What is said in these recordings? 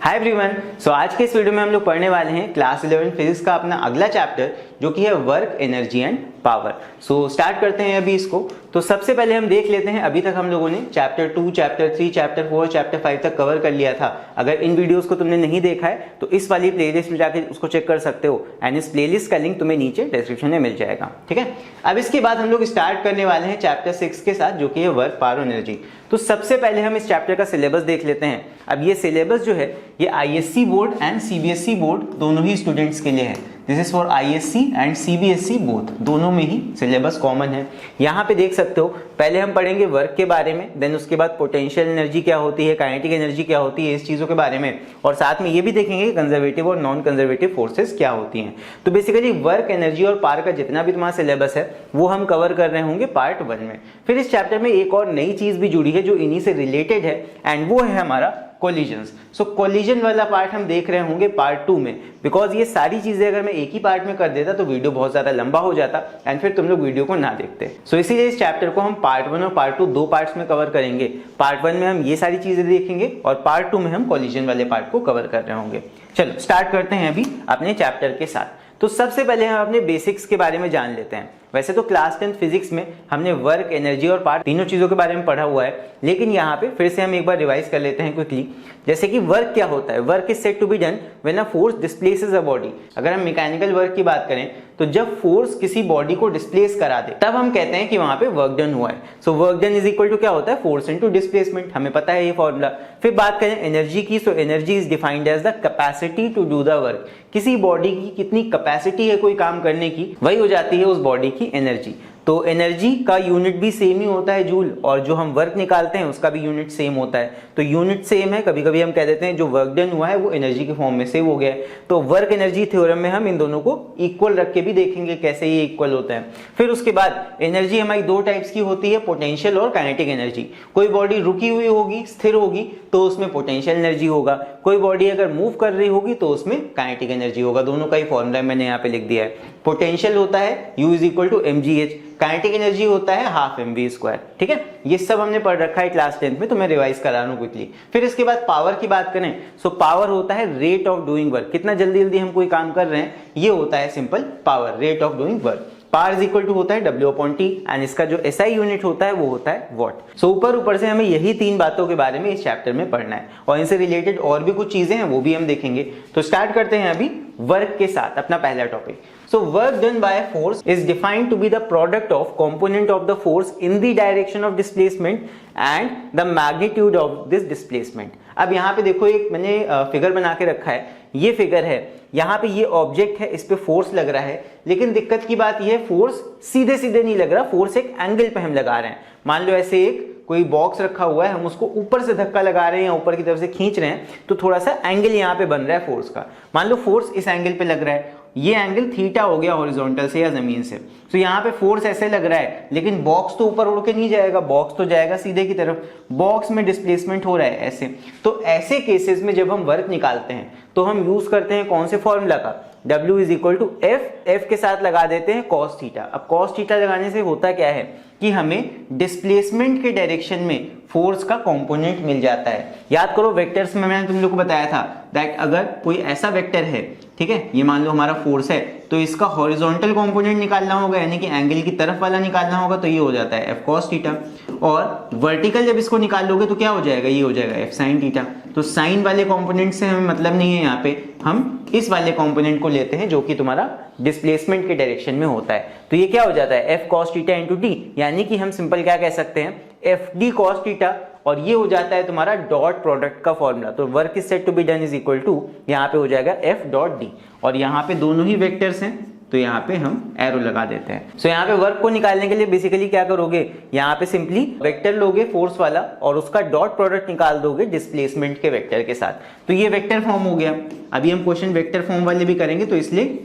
Hi everyone. सो आज के इस वीडियो में हम लोग पढ़ने वाले हैं क्लास 11 फिजिक्स का अपना अगला चैप्टर जो कि है work, energy and power. So start करते हैं अभी इसको। तो सबसे पहले हम देख लेते हैं, अभी तक हम लोगों ने चैप्टर 2, चैप्टर 3, चैप्टर 4, चैप्टर 5 तक कवर कर लिया था। अगर इन वीडियोस को तुमने नहीं देखा है तो इस वाली प्लेलिस्ट में जाकर उसको चेक कर सकते हो एंड इस प्लेलिस्ट का लिंक तुम्हें नीचे डिस्क्रिप्शन में मिल जाएगा। ठीक है, अब इसके बाद हम लोग स्टार्ट करने वाले हैं चैप्टर 6 के साथ जो कि है वर्क, पावर, एनर्जी। तो सबसे पहले हम इस चैप्टर का सिलेबस देख लेते हैं। अब ये सिलेबस जो है ये ISC board and CBSE board दोनों ही स्टूडेंट्स के लिए है। This is for ISC and CBSE both, दोनों में ही सिलेबस कॉमन है। यहाँ पे देख सकते हो, पहले हम पढ़ेंगे वर्क के बारे में, देन उसके बाद पोटेंशियल एनर्जी क्या होती है, काइनेटिक एनर्जी क्या होती है, इस चीजों के बारे में, और साथ में ये भी देखेंगे कंजर्वेटिव और नॉन कंजर्वेटिव फोर्सेस क्या होती हैं। तो बेसिकली वर्क, एनर्जी और पावर का जितना भी तुम्हारा सिलेबस है वो हम कवर कर रहे होंगे पार्ट 1 में। फिर इस चैप्टर में एक और नई चीज भी जुड़ी है जो इन्हीं से रिलेटेड है एंड वो है हमारा कोलिजन्स। सो कोलिजन वाला पार्ट हम देख रहे होंगे पार्ट 2 में, बिकॉज ये सारी चीजें अगर मैं एक ही पार्ट में कर देता तो वीडियो बहुत ज्यादा लंबा हो जाता एंड फिर तुम लोग वीडियो को ना देखते। सो इसीलिए इस चैप्टर को हम पार्ट 1 और पार्ट 2 दो पार्ट्स में कवर करेंगे। पार्ट 1 में हम ये सारी चीजें देखेंगे और पार्ट 2 में हम कोलिजन वाले पार्ट को कवर कर रहे होंगे। चलो स्टार्ट करते हैं अभी अपने चैप्टर के साथ। तो सबसे पहले हम अपने बेसिक्स के बारे में जान लेते हैं। वैसे तो क्लास 10 फिजिक्स में हमने वर्क, एनर्जी और पावर तीनों चीजों के बारे में पढ़ा हुआ है, लेकिन यहाँ पे फिर से हम एक बार रिवाइज कर लेते हैं क्विकली। जैसे कि वर्क क्या होता है, work is said to be done when a force displaces a body. अगर हम मैकेनिकल वर्क की बात करें तो जब फोर्स किसी बॉडी को डिस्प्लेस करा दे तब हम कहते हैं कि वहां पे वर्क डन हुआ है। So work done is equal to क्या होता है, फोर्स इनटू डिस्प्लेसमेंट, हमें पता है ये फॉर्मूला। फिर बात करें एनर्जी की, so energy is defined as the capacity to do the work. किसी बॉडी की कितनी कैपेसिटी है कोई काम करने की, वही हो जाती है उस बॉडी की एनर्जी। तो एनर्जी का यूनिट भी सेम ही होता है जूल, और जो हम वर्क निकालते हैं उसका भी यूनिट सेम होता है। तो यूनिट सेम है, कभी कभी हम कह देते हैं जो वर्क डन हुआ है वो एनर्जी के फॉर्म में सेव हो गया है। तो वर्क एनर्जी थ्योरम में हम इन दोनों को इक्वल रख के भी देखेंगे कैसे ये इक्वल होता है। फिर उसके बाद एनर्जी हमारी दो टाइप्स की होती है, पोटेंशियल और काइनेटिक एनर्जी। कोई बॉडी रुकी हुई होगी, स्थिर होगी, तो उसमें पोटेंशियल एनर्जी होगा। कोई बॉडी अगर मूव कर रही होगी तो उसमें काइनेटिक एनर्जी होगा। दोनों का ही फॉर्मूला मैंने यहाँ पे लिख दिया है। पोटेंशियल होता है U is equal to mgh, kinetic energy होता है हाफ mv²। ठीक है, ये सब हमने पढ़ रखा है क्लास 10 में, तो मैं रिवाइज करा रहा हूं क्विकली। फिर इसके बाद पावर की बात करें, सो पावर होता है रेट ऑफ डूइंग वर्क, कितना जल्दी जल्दी हम कोई काम कर रहे हैं, ये होता है simple power, rate of doing work. Power is equal to होता है W/T एंड इसका जो SI यूनिट होता है वो होता है वॉट। सो ऊपर से हमें यही तीन बातों के बारे में इस चैप्टर में पढ़ना है और इनसे रिलेटेड और भी कुछ चीजें हैं वो भी हम देखेंगे। तो स्टार्ट करते हैं अभी वर्क के साथ अपना पहला topic. So work done by a force is defined to be the product of component of the force in the direction of displacement and the magnitude of this displacement। अब यहाँ पे देखो एक मैंने फिगर बना के रखा है, ये फिगर है, यहाँ पे ये ऑब्जेक्ट है, इस पे फोर्स लग रहा है, लेकिन दिक्कत की बात ये है फोर्स सीधे सीधे नहीं लग रहा, फोर्स एक एंगल पे हम लगा रहे हैं। मान लो ऐसे एक कोई बॉक्स रखा हुआ है, हम उसको ऊपर से धक्का लगा रहे हैं या ऊपर की तरफ से खींच रहे हैं, तो थोड़ा सा एंगल यहाँ पे बन रहा है फोर्स का। मान लो फोर्स इस एंगल पे लग रहा है, ये एंगल थीटा हो गया हॉरिजॉन्टल से या जमीन से। तो यहाँ पे फोर्स ऐसे लग रहा है, लेकिन बॉक्स तो ऊपर उड़ के नहीं जाएगा, बॉक्स तो जाएगा सीधे की तरफ, बॉक्स में डिस्प्लेसमेंट हो रहा है ऐसे। तो ऐसे केसेस में जब हम वर्क निकालते हैं तो हम यूज करते हैं कौन से फॉर्मूला का, W is equal to F के साथ लगा देते हैं cos थीटा। अब cos थीटा लगाने से होता क्या है कि हमें डिस्प्लेसमेंट के डायरेक्शन में फोर्स का कंपोनेंट मिल जाता है। याद करो वेक्टर्स में मैंने तुम लोग को बताया था दैट अगर कोई ऐसा वेक्टर है, ठीक है, ये मान लो हमारा फोर्स है, तो इसका हॉरिजॉन्टल कंपोनेंट निकालना होगा, यानी कि एंगल की तरफ वाला निकालना होगा, तो ये हो जाता है F cos थीटा। और वर्टिकल जब इसको निकाल लोगे तो क्या हो जाएगा, ये हो जाएगा F sin थीटा। तो साइन वाले कंपोनेंट से हमें मतलब नहीं है, यहाँ पे हम इस वाले कंपोनेंट को लेते हैं जो कि तुम्हारा डिस्प्लेसमेंट के डायरेक्शन में होता है। तो ये क्या हो जाता है F cos theta into d, यानी कि हम सिंपल क्या कह सकते हैं FD cos थीटा, और ये हो जाता है तुम्हारा डॉट प्रोडक्ट का फॉर्मूला। तो work is said to be done is equal to, यहाँ पे हो जाएगा F डॉट D, और यहाँ पे दोनों ही वेक्टर्स हैं तो यहाँ पे हम एरो लगा देते हैं। सो यहाँ पे वर्क को निकालने के लिए बेसिकली क्या करोगे, यहाँ पे सिंपली वेक्टर लोगे फोर्स वाला और उसका डॉट प्रोडक्ट निकाल दोगे डिस्प्लेसमेंट के वेक्टर के साथ, तो ये वेक्टर फॉर्म हो गया। अभी हम क्वेश्चन वेक्टर फॉर्म वाले भी करेंगे, तो इसलिए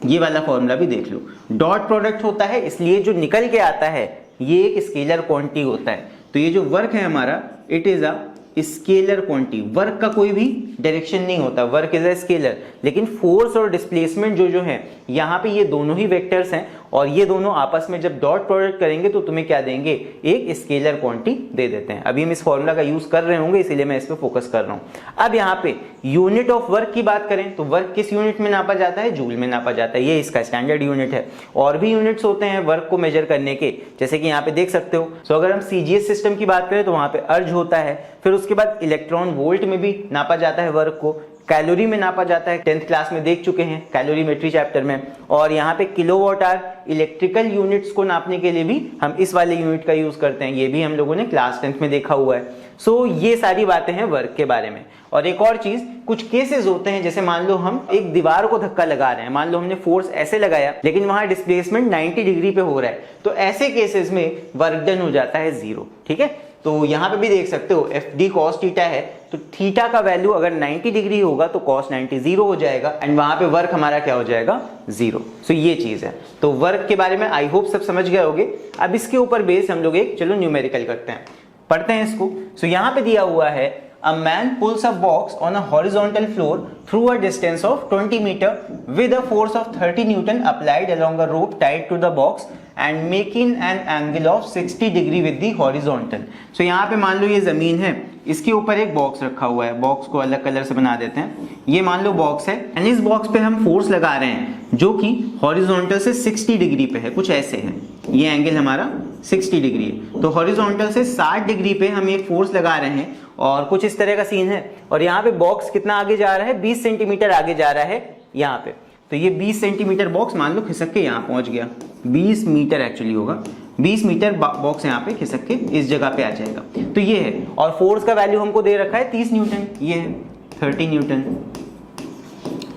ये वाला फॉर्मूला भी देख लो। डॉट प्रोडक्ट होता है, इसलिए जो निकल के आता है ये एक स्केलर क्वांटिटी होता है। तो ये जो वर्क है हमारा, it is a scalar quantity. Work का कोई भी डायरेक्शन नहीं होता, वर्क इज अ स्केलर। लेकिन फोर्स और डिस्प्लेसमेंट जो है यहाँ पे ये दोनों ही वेक्टर्स हैं, और ये दोनों आपस में जब डॉट प्रोडक्ट करेंगे तो तुम्हें क्या देंगे, एक स्केलर क्वांटिटी दे देते हैं। अभी हम इस फॉर्मूला का यूज कर रहे होंगे, इसीलिए मैं इस पे फोकस कर रहा हूं। अब यहाँ पे यूनिट ऑफ वर्क की बात करें तो वर्क किस यूनिट में नापा जाता है, जूल में नापा जाता है, ये इसका स्टैंडर्ड यूनिट है। और भी यूनिट्स होते हैं वर्क को मेजर करने के, जैसे कि यहाँ पे देख सकते हो। सो अगर हम सीजीएस सिस्टम की बात करें तो वहां पे अर्ज होता है, फिर उसके बाद इलेक्ट्रॉन वोल्ट में भी नापा जाता है वर्क को, कैलोरी में नापा जाता है, 10th क्लास में देख चुके हैं कैलोरीमेट्री चैप्टर में। और यहाँ पे किलोवाट आवर इलेक्ट्रिकल यूनिट्स को नापने के लिए भी हम इस वाले यूनिट का यूज करते हैं, ये भी हम लोगों ने क्लास 10th में देखा हुआ है। सो ये सारी बातें हैं वर्क के बारे में। और एक और चीज, कुछ केसेस होते हैं जैसे मान लो हम एक दीवार को धक्का लगा रहे हैं, मान लो हमने फोर्स ऐसे लगाया लेकिन वहां डिस्प्लेसमेंट 90 डिग्री पे हो रहा है, तो ऐसे केसेस में वर्क डन हो जाता है 0। ठीक है, तो यहाँ पे भी देख सकते हो एफ डी कॉस थीटा है, तो थीटा का वैल्यू अगर 90 डिग्री होगा तो कॉस 90 0 हो जाएगा, एंड वहां पे वर्क हमारा क्या हो जाएगा, 0। सो ये चीज है। तो वर्क के बारे में आई होप सब समझ गए होगे। अब इसके ऊपर बेस हम लोग एक चलो न्यूमेरिकल करते हैं, पढ़ते हैं इसको। सो यहाँ पे दिया हुआ है a man pulls a box on a horizontal floor through a distance of 20 meter with a force of 30 Newton applied along a rope tied to the box and making an angle of 60 degree with the horizontal। So यहाँ पे मान लो ये जमीन है, इसके ऊपर एक box रखा हुआ है, बॉक्स को अलग कलर से बना देते हैं। ये मान लो बॉक्स है एंड इस बॉक्स पे हम फोर्स लगा रहे हैं जो कि हॉरिजॉन्टल से 60 डिग्री पे है, कुछ ऐसे है, ये एंगल हमारा 60 डिग्री है। तो हॉरिजॉन्टल से 60 डिग्री पे हम एक फोर्स लगा रहे हैं और कुछ इस तरह का सीन है। और यहाँ पे बॉक्स कितना आगे जा रहा है, 20 सेंटीमीटर आगे जा रहा है यहाँ पे। तो ये 20 सेंटीमीटर बॉक्स मान लो खिसक के यहाँ पहुंच गया, 20 मीटर एक्चुअली होगा, 20 मीटर बॉक्स यहाँ पे खिसक के इस जगह पे आ जाएगा। तो ये है, और फोर्स का वैल्यू हमको दे रखा है 30 न्यूटन, ये है 30 न्यूटन।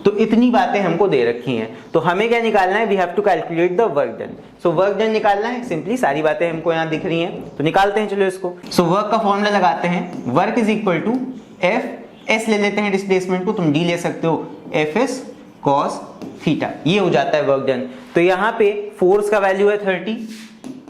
तो इतनी बातें हमको दे रखी हैं, तो हमें क्या निकालना है, we have to calculate the work done. So work done निकालना है, सिंपली सारी बातें हमको यहाँ दिख रही हैं तो निकालते हैं, चलो इसको। सो वर्क का फॉर्मूला लगाते हैं, work is equal to F, S ले लेते हैं डिस्प्लेसमेंट को, तुम डी ले सकते हो, एफ एस कॉस थीटा, ये हो जाता है वर्क डन। तो यहाँ पे फोर्स का वैल्यू है 30,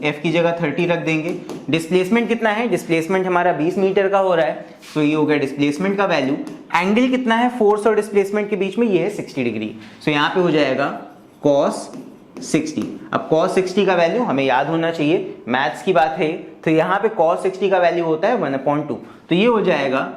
एफ की जगह 30 रख देंगे। डिस्प्लेसमेंट कितना है, डिस्प्लेसमेंट हमारा 20 मीटर का हो रहा है, तो ये हो गया डिस्प्लेसमेंट का वैल्यू। एंगल कितना है फोर्स और डिस्प्लेसमेंट के बीच में, ये है 60 डिग्री। सो यहाँ पे हो जाएगा कॉस 60। अब कॉस 60 का वैल्यू हमें याद होना चाहिए, मैथ्स की बात है, तो यहाँ पे कॉस 60 का वैल्यू होता है 1/2। तो ये हो जाएगा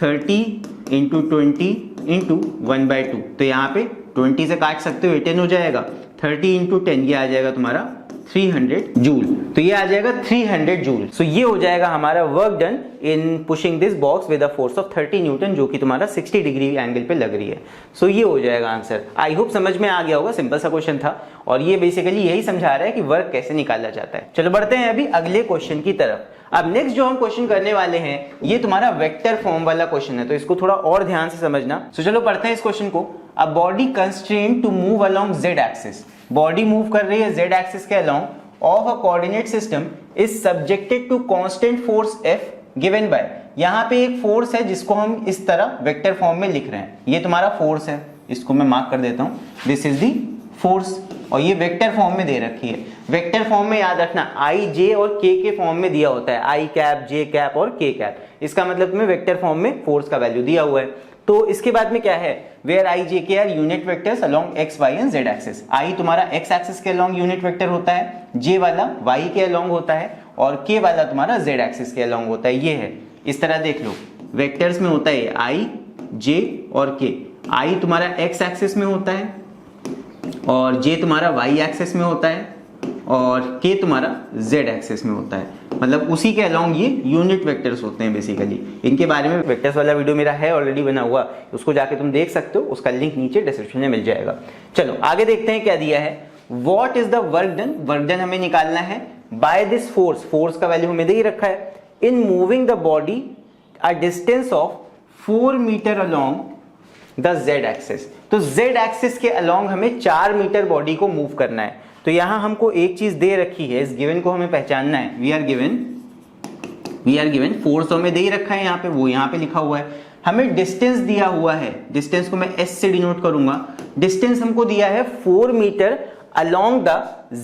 30 इंटू 20 इंटू 1/2। तो यहाँ पे 20 से काट सकते हो, 10 हो जाएगा, 30 इंटू 10 ये आ जाएगा तुम्हारा 300 जूल। तो ये आ जाएगा 300 जूल। सो ये हो जाएगा हमारा work done in pushing this box with a force of 30 Newton, जो कि तुम्हारा 60 डिग्री एंगल पे लग रही है। सो ये हो जाएगा आंसर। आई होप समझ में आ गया होगा, सिंपल सा क्वेश्चन था और ये बेसिकली यही समझा रहा है कि वर्क कैसे निकाला जाता है। चलो बढ़ते हैं अभी अगले क्वेश्चन की तरफ। अब नेक्स्ट जो हम क्वेश्चन करने वाले हैं ये तुम्हारा वेक्टर फॉर्म वाला क्वेश्चन है, तो इसको थोड़ा और ध्यान से समझना। सो चलो पढ़ते हैं इस क्वेश्चन को। A body constrained to move along z axis, body move कर रही है z एक्सिस के along of a coordinate system is subjected to constant force F given by, यहाँ पे एक फोर्स है जिसको हम इस तरह वेक्टर फॉर्म में लिख रहे हैं, ये तुम्हारा फोर्स है, इसको मैं मार्क कर देता हूँ, दिस इज दी फोर्स, और ये वेक्टर फॉर्म में दे रखी है। वेक्टर फॉर्म में याद रखना आई जे और के फॉर्म में दिया होता है, आई कैप जे कैप और के कैप, इसका मतलब तुम्हें वेक्टर फॉर्म में फोर्स का वैल्यू दिया हुआ है। तो इसके बाद में क्या है, where I J K are unit vectors along X Y and Z axis. I तुम्हारा एक्स एक्सिस के अलोंग यूनिट वेक्टर होता है, जे वाला वाई के अलोंग होता है और के वाला तुम्हारा जेड एक्सिस के अलोंग होता है। ये है, इस तरह देख लो, वेक्टर्स में होता है आई जे और के। आई तुम्हारा एक्स एक्सिस में होता है और जे तुम्हारा वाई एक्सिस में होता है और के तुम्हारा जेड एक्सिस में होता है, मतलब उसी के अलोंग ये यूनिट वेक्टर्स होते हैं बेसिकली। इनके बारे में वेक्टर्स वाला वीडियो मेरा है ऑलरेडी बना हुआ, उसको जाके तुम देख सकते हो, उसका लिंक नीचे डिस्क्रिप्शन में मिल जाएगा। चलो आगे देखते हैं क्या दिया है। What is the work done, work done हमें निकालना है बाय दिस फोर्स, फोर्स का वैल्यू हमें दे ही रखा है, in moving the body a distance of 4 metre along the Z axis. तो जेड एक्सिस के अलोंग हमें 4 मीटर बॉडी को मूव करना है। तो यहां हमको एक चीज दे रखी है, इस गिवन को हमें पहचानना है। वी आर गिवन फोर्स हमें दे ही रखा है यहाँ पे, वो यहाँ पे लिखा हुआ है। हमें डिस्टेंस दिया हुआ है, डिस्टेंस को मैं एस से डिनोट करूंगा। डिस्टेंस हमको दिया है 4 metre along the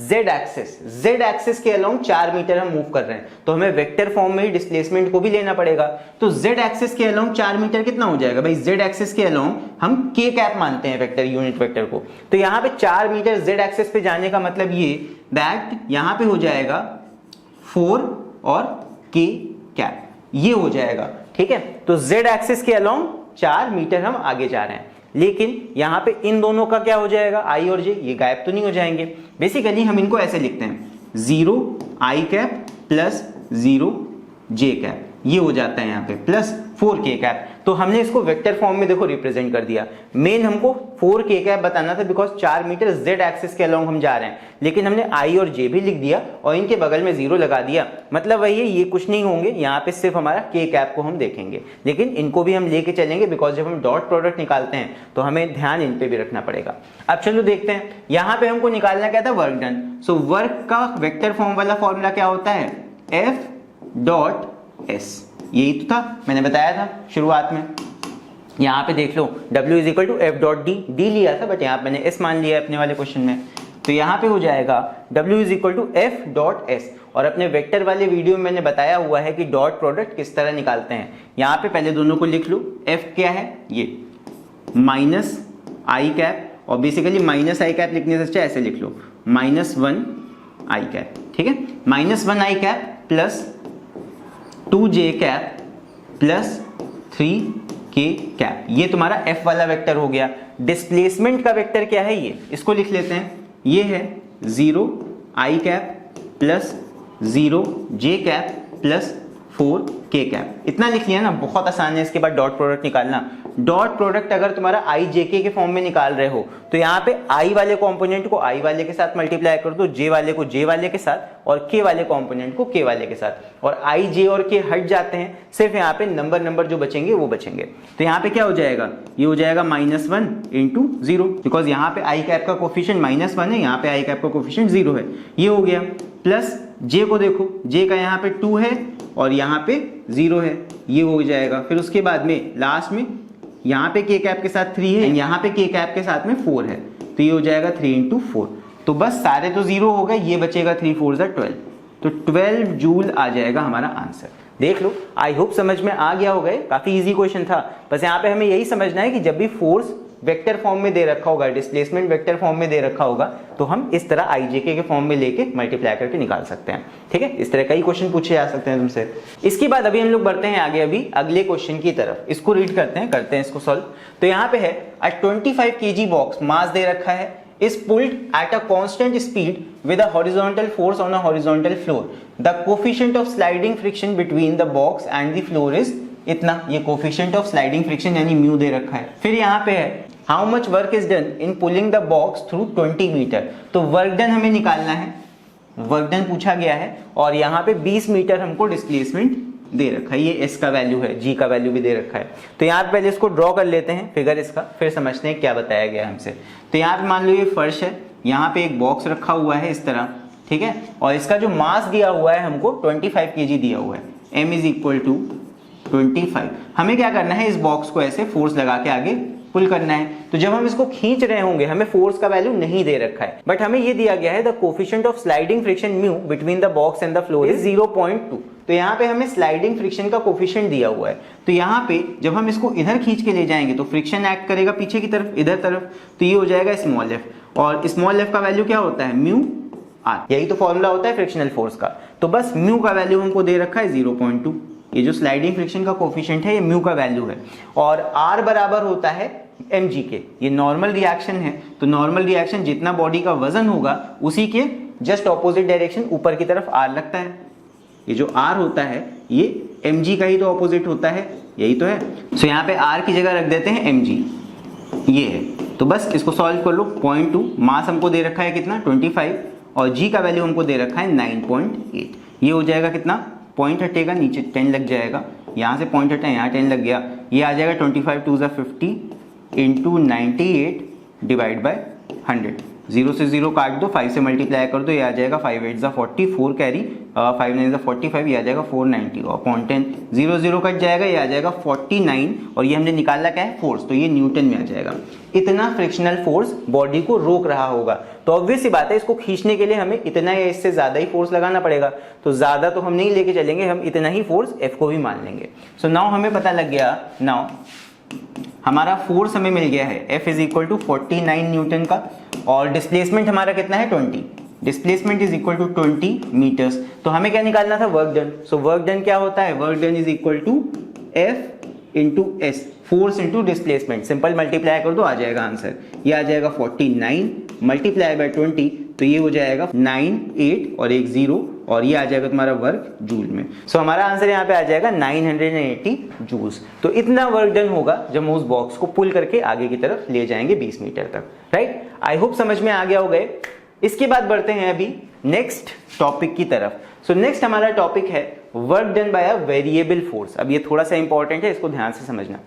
Z axis, Z axis के अलोंग 4 मीटर हम मूव कर रहे हैं, तो हमें वेक्टर फॉर्म में ही डिस्प्लेसमेंट को भी लेना पड़ेगा। तो जेड एक्सिस के अलोंग 4 मीटर कितना हो जाएगा भाई, जेड एक्सिस के अलोंग हम के कैप मानते हैं वेक्टर, यूनिट वेक्टर को। तो यहाँ पे 4 मीटर जेड एक्सिस पे जाने का मतलब ये दैट यहाँ पे हो जाएगा 4 और के कैप, ये हो जाएगा, ठीक है। तो जेड एक्सिस के अलोंग 4 मीटर हम आगे जा रहे हैं, लेकिन यहाँ पे इन दोनों का क्या हो जाएगा, आई और जे, ये गायब तो नहीं हो जाएंगे। बेसिकली हम इनको ऐसे लिखते हैं 0 आई कैप प्लस 0 जे कैप, ये हो जाता है यहाँ पे प्लस 4 के कैप। तो हमने इसको वेक्टर फॉर्म में देखो रिप्रेजेंट कर दिया। मेन हमको 4 के कैप बताना था बिकॉज 4 मीटर जेड एक्सिस के अलोंग हम जा रहे हैं, लेकिन हमने आई और जे भी लिख दिया और इनके बगल में 0 लगा दिया। मतलब वही है, ये कुछ नहीं होंगे, यहाँ पे सिर्फ हमारा के कैप को हम देखेंगे, लेकिन इनको भी हम लेके चलेंगे बिकॉज जब हम डॉट प्रोडक्ट निकालते हैं तो हमें ध्यान इन पे भी रखना पड़ेगा। अब चलो देखते हैं, यहाँ पे हमको निकालना क्या था, वर्क डन। सो वर्क का वेक्टर फॉर्म वाला फॉर्मूला क्या होता है, एफ डॉट एस, यही तो था, मैंने बताया था शुरुआत में। यहाँ पे देख लो W is equal to F dot D, D लिया था बट यहाँ पे मैंने S मान लिया है अपने वाले क्वेश्चन में, तो यहाँ पे हो जाएगा W is equal to F dot S. और अपने वेक्टर वाले वीडियो में मैंने बताया हुआ है कि डॉट प्रोडक्ट किस तरह निकालते हैं। यहाँ पे पहले दोनों को लिख लो, F क्या है, ये माइनस आई कैप, और बेसिकली माइनस आई कैप लिखने से अच्छा ऐसे लिख लो -1 आई कैप, ठीक है, -1 आई कैप प्लस 2 जे कैप प्लस 3 के कैप, ये तुम्हारा F वाला वेक्टर हो गया। डिस्प्लेसमेंट का वेक्टर क्या है, ये इसको लिख लेते हैं, ये है 0 आई कैप प्लस 0 जे कैप प्लस 4 के कैप। इतना लिख लिया ना, बहुत आसान है। इसके बाद डॉट प्रोडक्ट निकालना। डॉट प्रोडक्ट अगर तुम्हारा आई जे के फॉर्म में निकाल रहे हो तो यहाँ पे आई वाले कंपोनेंट को आई वाले के साथ मल्टीप्लाई कर दो, जे वाले को जे वाले के साथ और के वाले कंपोनेंट को के वाले के साथ, और आई जे और के हट जाते हैं, सिर्फ यहाँ पे नंबर जो बचेंगे वो बचेंगे। तो यहाँ पे क्या हो जाएगा, ये हो जाएगा -1 इंटू 0, बिकॉज यहाँ पे आई कैप का कोफिशिएंट -1 है, यहाँ पे आई कैप का कोफिशिएंट 0 है, ये हो गया। प्लस जे को देखो, जे का यहाँ पे 2 है और यहाँ पे 0 है, ये हो जाएगा। फिर उसके बाद में लास्ट में यहाँ पे के कैप के साथ 3 है, यहाँ पे के कैप के साथ में 4 है, तो ये हो जाएगा 3 इंटू 4। तो बस सारे तो 0 हो गए, ये बचेगा 3 4 12, तो 12 जूल आ जाएगा हमारा आंसर। देख लो, आई होप समझ में आ गया होगा, काफी इजी क्वेश्चन था। बस यहाँ पे हमें यही समझना है कि जब भी फोर्स वेक्टर फॉर्म में दे रखा होगा, डिस्प्लेसमेंट वेक्टर फॉर्म में दे रखा होगा, तो हम इस तरह आईजेके के फॉर्म में लेके मल्टीप्लाई करके निकाल सकते हैं, ठीक है। इस तरह कई क्वेश्चन पूछे जा सकते हैं तुमसे। इसके बाद अभी हम लोग बढ़ते हैं आगे, अभी अगले क्वेश्चन की तरफ। इसको रीड करते हैं इसको सॉल्व। तो यहाँ पे है अ 25 kg बॉक्स, मास दे रखा है, is pulled at a constant speed with a horizontal force on a horizontal floor. The coefficient of sliding friction between the box and the floor is इतना, ये coefficient of sliding friction यानी mu दे रखा है। फिर यहाँ पे है how much work is done in pulling the box through 20 metre. तो वर्क डन हमें निकालना है, वर्क डन पूछा गया है, और यहाँ पे 20 मीटर हमको डिस्प्लेसमेंट दे रखा है, ये एस का वैल्यू है, जी का वैल्यू भी दे रखा है। तो यहाँ पे पहले इसको ड्रॉ कर लेते हैं फिगर इसका, फिर समझते हैं क्या बताया गया हमसे। तो यहाँ पे मान लो ये फर्श है, यहाँ पे एक बॉक्स रखा हुआ है इस तरह, ठीक है, और इसका जो मास दिया हुआ है हमको 25 kg दिया हुआ है, m इज इक्वल टू 25। हमें क्या करना है, इस बॉक्स को ऐसे फोर्स लगा के आगे पुल करना है। तो जब हम इसको खींच रहे होंगे, हमें फोर्स का वैल्यू नहीं दे रखा है, बट हमें ये दिया गया है the coefficient of sliding friction mu between the box and the floor is 0.2। तो यहाँ पे हमें स्लाइडिंग फ्रिक्शन का कोफिशिएंट दिया हुआ है। तो यहाँ पे जब हम इसको इधर खींच के ले जाएंगे तो फ्रिक्शन एक्ट करेगा पीछे की तरफ, इधर तरफ, तो ये हो जाएगा स्मॉल एफ, और स्मॉल एफ का वैल्यू क्या होता है, म्यू आर, यही तो फॉर्मूला होता है फ्रिक्शनल फोर्स का। तो बस म्यू का वैल्यू हमको दे रखा है 0.2, ये जो स्लाइडिंग फ्रिक्शन का कोफिशिएंट है ये म्यू का वैल्यू है, और आर बराबर होता है mg के। ये नॉर्मल रिएक्शन है, तो नॉर्मल रिएक्शन जितना बॉडी का वजन होगा उसी के जस्ट ऑपोजिट डायरेक्शन ऊपर की तरफ r लगता है। ये जो r होता है ये mg का ही तो ऑपोजिट होता है, यही तो है। सो यहाँ पे r की जगह रख देते हैं mg, ये है। तो बस इसको सॉल्व कर लो। 0.2 मास हमको दे रखा है कितना, 25, और g का वैल्यू हमको दे रखा है 9.8। ये हो जाएगा कितना, पॉइंट हटेगा नीचे 10 लग जाएगा, यहाँ से पॉइंट हटा यहाँ 10 लग गया, ये आ जाएगा 25 2 50 इंटू 98 डिवाइड बाय 100। 0 से 0 काट दो, 5 से मल्टीप्लाई कर दो, ये आ जाएगा 5 8 40, 4 कैरी, 5 9 45, ये आ जाएगा 490 और 0.10, 0 0 कट जाएगा, ये आ जाएगा 49, और ये हमने निकाला क्या है, फोर्स, तो ये न्यूटन में आ जाएगा। इतना फ्रिक्शनल फोर्स बॉडी को रोक रहा होगा, तो ऑब्वियस सी बात है इसको खींचने के लिए हमें इतना या इससे ज्यादा ही फोर्स लगाना पड़ेगा। तो ज्यादा तो हम नहीं लेके चलेंगे, हम इतना ही फोर्स एफ को भी मान लेंगे। सो नाउ हमें पता लग गया, नाउ हमारा फोर्स हमें मिल गया है F is equal to 49 newton का, और डिस्प्लेसमेंट हमारा कितना है 20, displacement is equal to 20 metres. तो हमें क्या निकालना था, work done. So work done क्या होता है, work done is equal to F into S, force into displacement, simple multiply कर दो आ जाएगा आंसर, ये आ जाएगा 49 मल्टीप्लाई बाय 20, तो ये हो जाएगा 9 8 और एक 0 और ये आ जाएगा तुम्हारा वर्क जूल में। सो हमारा आंसर यहाँ पे आ जाएगा 980 जूल्स। तो इतना वर्क डन होगा जब हम उस बॉक्स को पुल करके आगे की तरफ ले जाएंगे 20 मीटर तक, राइट। आई होप समझ में आ गया हो गए। इसके बाद बढ़ते हैं अभी नेक्स्ट टॉपिक की तरफ। सो नेक्स्ट हमारा टॉपिक है वर्क डन बाय अ वेरिएबल फोर्स। अब ये थोड़ा सा इंपॉर्टेंट है, इसको ध्यान से समझना।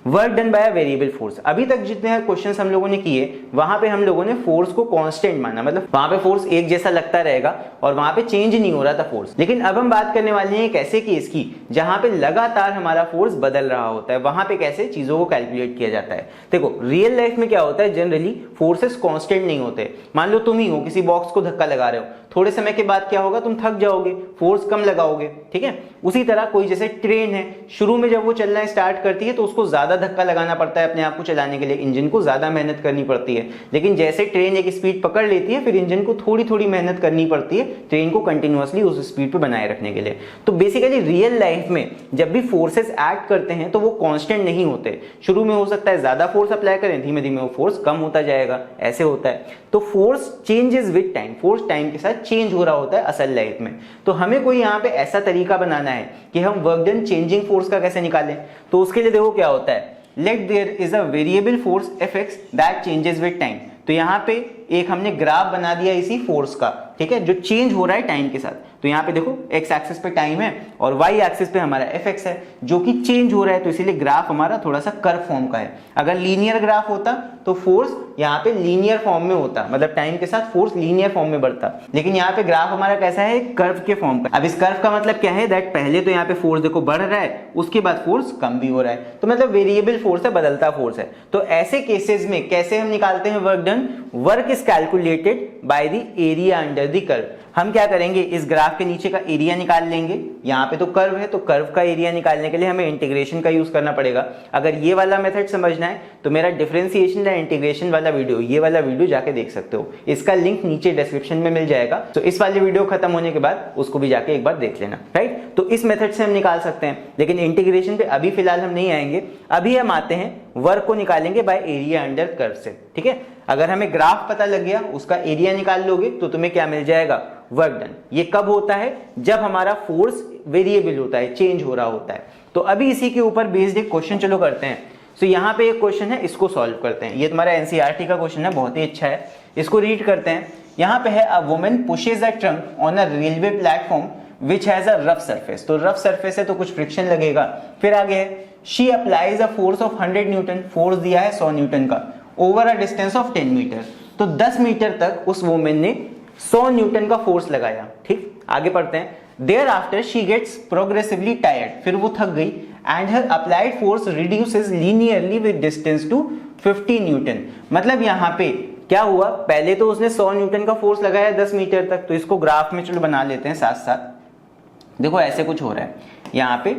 वर्क डन बाय अ वेरिएबल फोर्स, अभी तक जितने क्वेश्चंस हम लोगों ने किए वहां पे हम लोगों ने फोर्स को कांस्टेंट माना, मतलब वहां पे फोर्स एक जैसा लगता रहेगा और वहां पे चेंज नहीं हो रहा था फोर्स। लेकिन अब हम बात करने वाले हैं एक ऐसे केस की जहां पे लगातार हमारा फोर्स बदल रहा होता है, वहां पे कैसे चीजों को कैलकुलेट किया जाता है। देखो रियल लाइफ में क्या होता है, जनरली फोर्सेस कांस्टेंट नहीं होते। मान लो तुम ही हो किसी बॉक्स को धक्का लगा रहे हो, थोड़े समय के बाद क्या होगा, तुम थक जाओगे, फोर्स कम लगाओगे, ठीक है। उसी तरह कोई जैसे ट्रेन है, शुरू में जब वो चलना स्टार्ट करती है तो उसको ज्यादा धक्का लगाना पड़ता है अपने आप को चलाने के लिए, इंजन को ज्यादा मेहनत करनी पड़ती है। लेकिन जैसे ट्रेन एक स्पीड पकड़ लेती है फिर इंजन को थोड़ी थोड़ी मेहनत करनी पड़ती है ट्रेन को कंटिन्यूअसली उस स्पीड पे बनाए रखने के लिए। तो बेसिकली रियल लाइफ में जब भी फोर्सेस एक्ट करते हैं तो वो कांस्टेंट नहीं होते। शुरू में हो सकता है ज्यादा फोर्स अप्लाई करें, धीमे धीमे वो फोर्स कम होता जाएगा, ऐसे होता है। तो force changes with time, force time के साथ चेंज हो रहा होता है असल लाइफ में। तो हमें कोई यहाँ पे ऐसा तरीका बनाना है कि हम वर्क डन चेंजिंग फोर्स का कैसे निकालें। तो उसके लिए देखो क्या होता है, let there is a variable force Fx that changes with time. तो यहाँ पे एक हमने ग्राफ बना दिया इसी फोर्स का, ठीक है, जो चेंज हो रहा है टाइम के साथ। तो यहाँ पे देखो एक्स एक्सिस पे टाइम है और वाई एक्सिस पे हमारा Fx है जो कि चेंज हो रहा है, तो इसीलिए ग्राफ हमारा थोड़ा सा कर्व फॉर्म का है। अगर लीनियर ग्राफ होता तो फोर्स यहाँ पे लीनियर फॉर्म में होता, मतलब टाइम के साथ फोर्स लीनियर फॉर्म में बढ़ता। लेकिन यहाँ पे ग्राफ हमारा कैसा है, कर्व के फॉर्म का। अब इस कर्व का मतलब क्या है, दैट पहले तो यहाँ पे फोर्स देखो बढ़ रहा है, उसके बाद फोर्स कम भी हो रहा है, तो मतलब वेरिएबल फोर्स है, बदलता फोर्स है। तो ऐसे केसेस में कैसे हम निकालते हैं work done, work is calculated by the area under the curve. हम क्या करेंगे, इस ग्राफ के नीचे का एरिया निकाल लेंगे। यहाँ पे तो कर्व है, तो कर्व का एरिया निकालने के लिए हमें इंटीग्रेशन का यूज करना पड़ेगा। अगर ये वाला मेथड समझना है तो मेरा डिफरेंशिएशन या इंटीग्रेशन वाला वीडियो, ये वाला वीडियो जाके देख सकते हो, इसका लिंक नीचे डिस्क्रिप्शन में मिल जाएगा। तो इस वाले वीडियो खत्म होने के बाद उसको भी जाके एक बार देख लेना, राइट। तो इस मेथड से हम निकाल सकते हैं, लेकिन इंटीग्रेशन पे अभी फिलहाल हम नहीं आएंगे। अभी हम आते हैं वर्क को निकालेंगे बाय एरिया अंडर कर्व से, ठीक है। अगर हमें ग्राफ पता लग गया, उसका एरिया निकाल लोगे तो तुम्हें क्या मिल जाएगा, वर्क डन। ये कब होता है, जब हमारा फोर्स वेरिएबल होता है, चेंज हो रहा होता है। तो अभी इसी के ऊपर बेस्ड एक क्वेश्चन चलो करते हैं। सो यहाँ पे एक क्वेश्चन है, इसको सॉल्व करते हैं। ये तुम्हारा एनसीईआरटी का क्वेश्चन है, बहुत ही अच्छा है, इसको रीड करते हैं। यहाँ पे है, a woman pushes a trunk on a railway platform which has a rough surface. तो रफ सरफेस है तो कुछ फ्रिक्शन लगेगा। फिर आगे है, she applies a force of 100 newton, force दिया है 100 न्यूटन का, over a distance of 10 metre. तो 10 मीटर तक उस वुमेन ने 100 न्यूटन का फोर्स लगाया, ठीक। आगे पढ़ते हैं, thereafter she gets progressively tired, फिर वो थक गई, and her applied force reduces linearly with distance to 50 newton. मतलब यहाँ पे क्या हुआ, पहले तो उसने 100 न्यूटन का फोर्स लगाया 10 मीटर तक। तो इसको ग्राफ में चलो बना लेते हैं साथ साथ। देखो ऐसे कुछ हो रहा है, यहाँ पे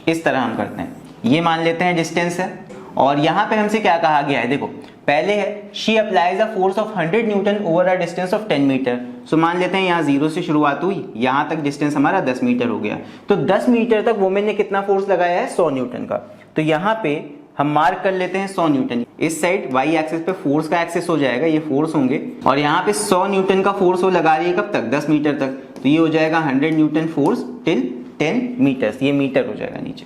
इस तरह हम करते हैं, ये मान लेते हैं डिस्टेंस है, और यहाँ पे हमसे क्या कहा गया है, देखो पहले है, she applies a force of 100 newton over a distance of 10 metre. So मान लेते हैं यहाँ 0 से शुरुआत हुई, यहाँ तक डिस्टेंस हमारा 10 मीटर हो गया। तो 10 मीटर तक वुमेन ने कितना फोर्स लगाया है, 100 न्यूटन का। तो यहाँ पे हम मार्क कर लेते हैं 100 न्यूटन। इस साइड वाई एक्सिस पे फोर्स का एक्सिस हो जाएगा, ये फोर्स होंगे, और यहाँ पे 100 न्यूटन का फोर्स वो लगा रही है कब तक, 10 मीटर तक। तो ये हो जाएगा 100 न्यूटन फोर्स टिल 10 मीटर्स, ये मीटर हो जाएगा नीचे,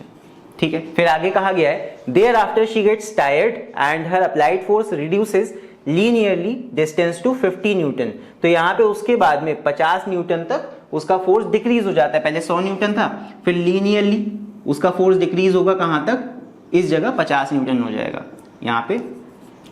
ठीक है। फिर आगे कहा गया है, thereafter she gets tired and her applied force reduces linearly distance to 50 newton. तो यहाँ पे उसके बाद में 50 न्यूटन तक उसका फोर्स डिक्रीज हो जाता है। पहले 100 न्यूटन था, फिर लीनियरली उसका फोर्स डिक्रीज होगा कहाँ तक, इस जगह 50 न्यूटन हो जाएगा। यहाँ पे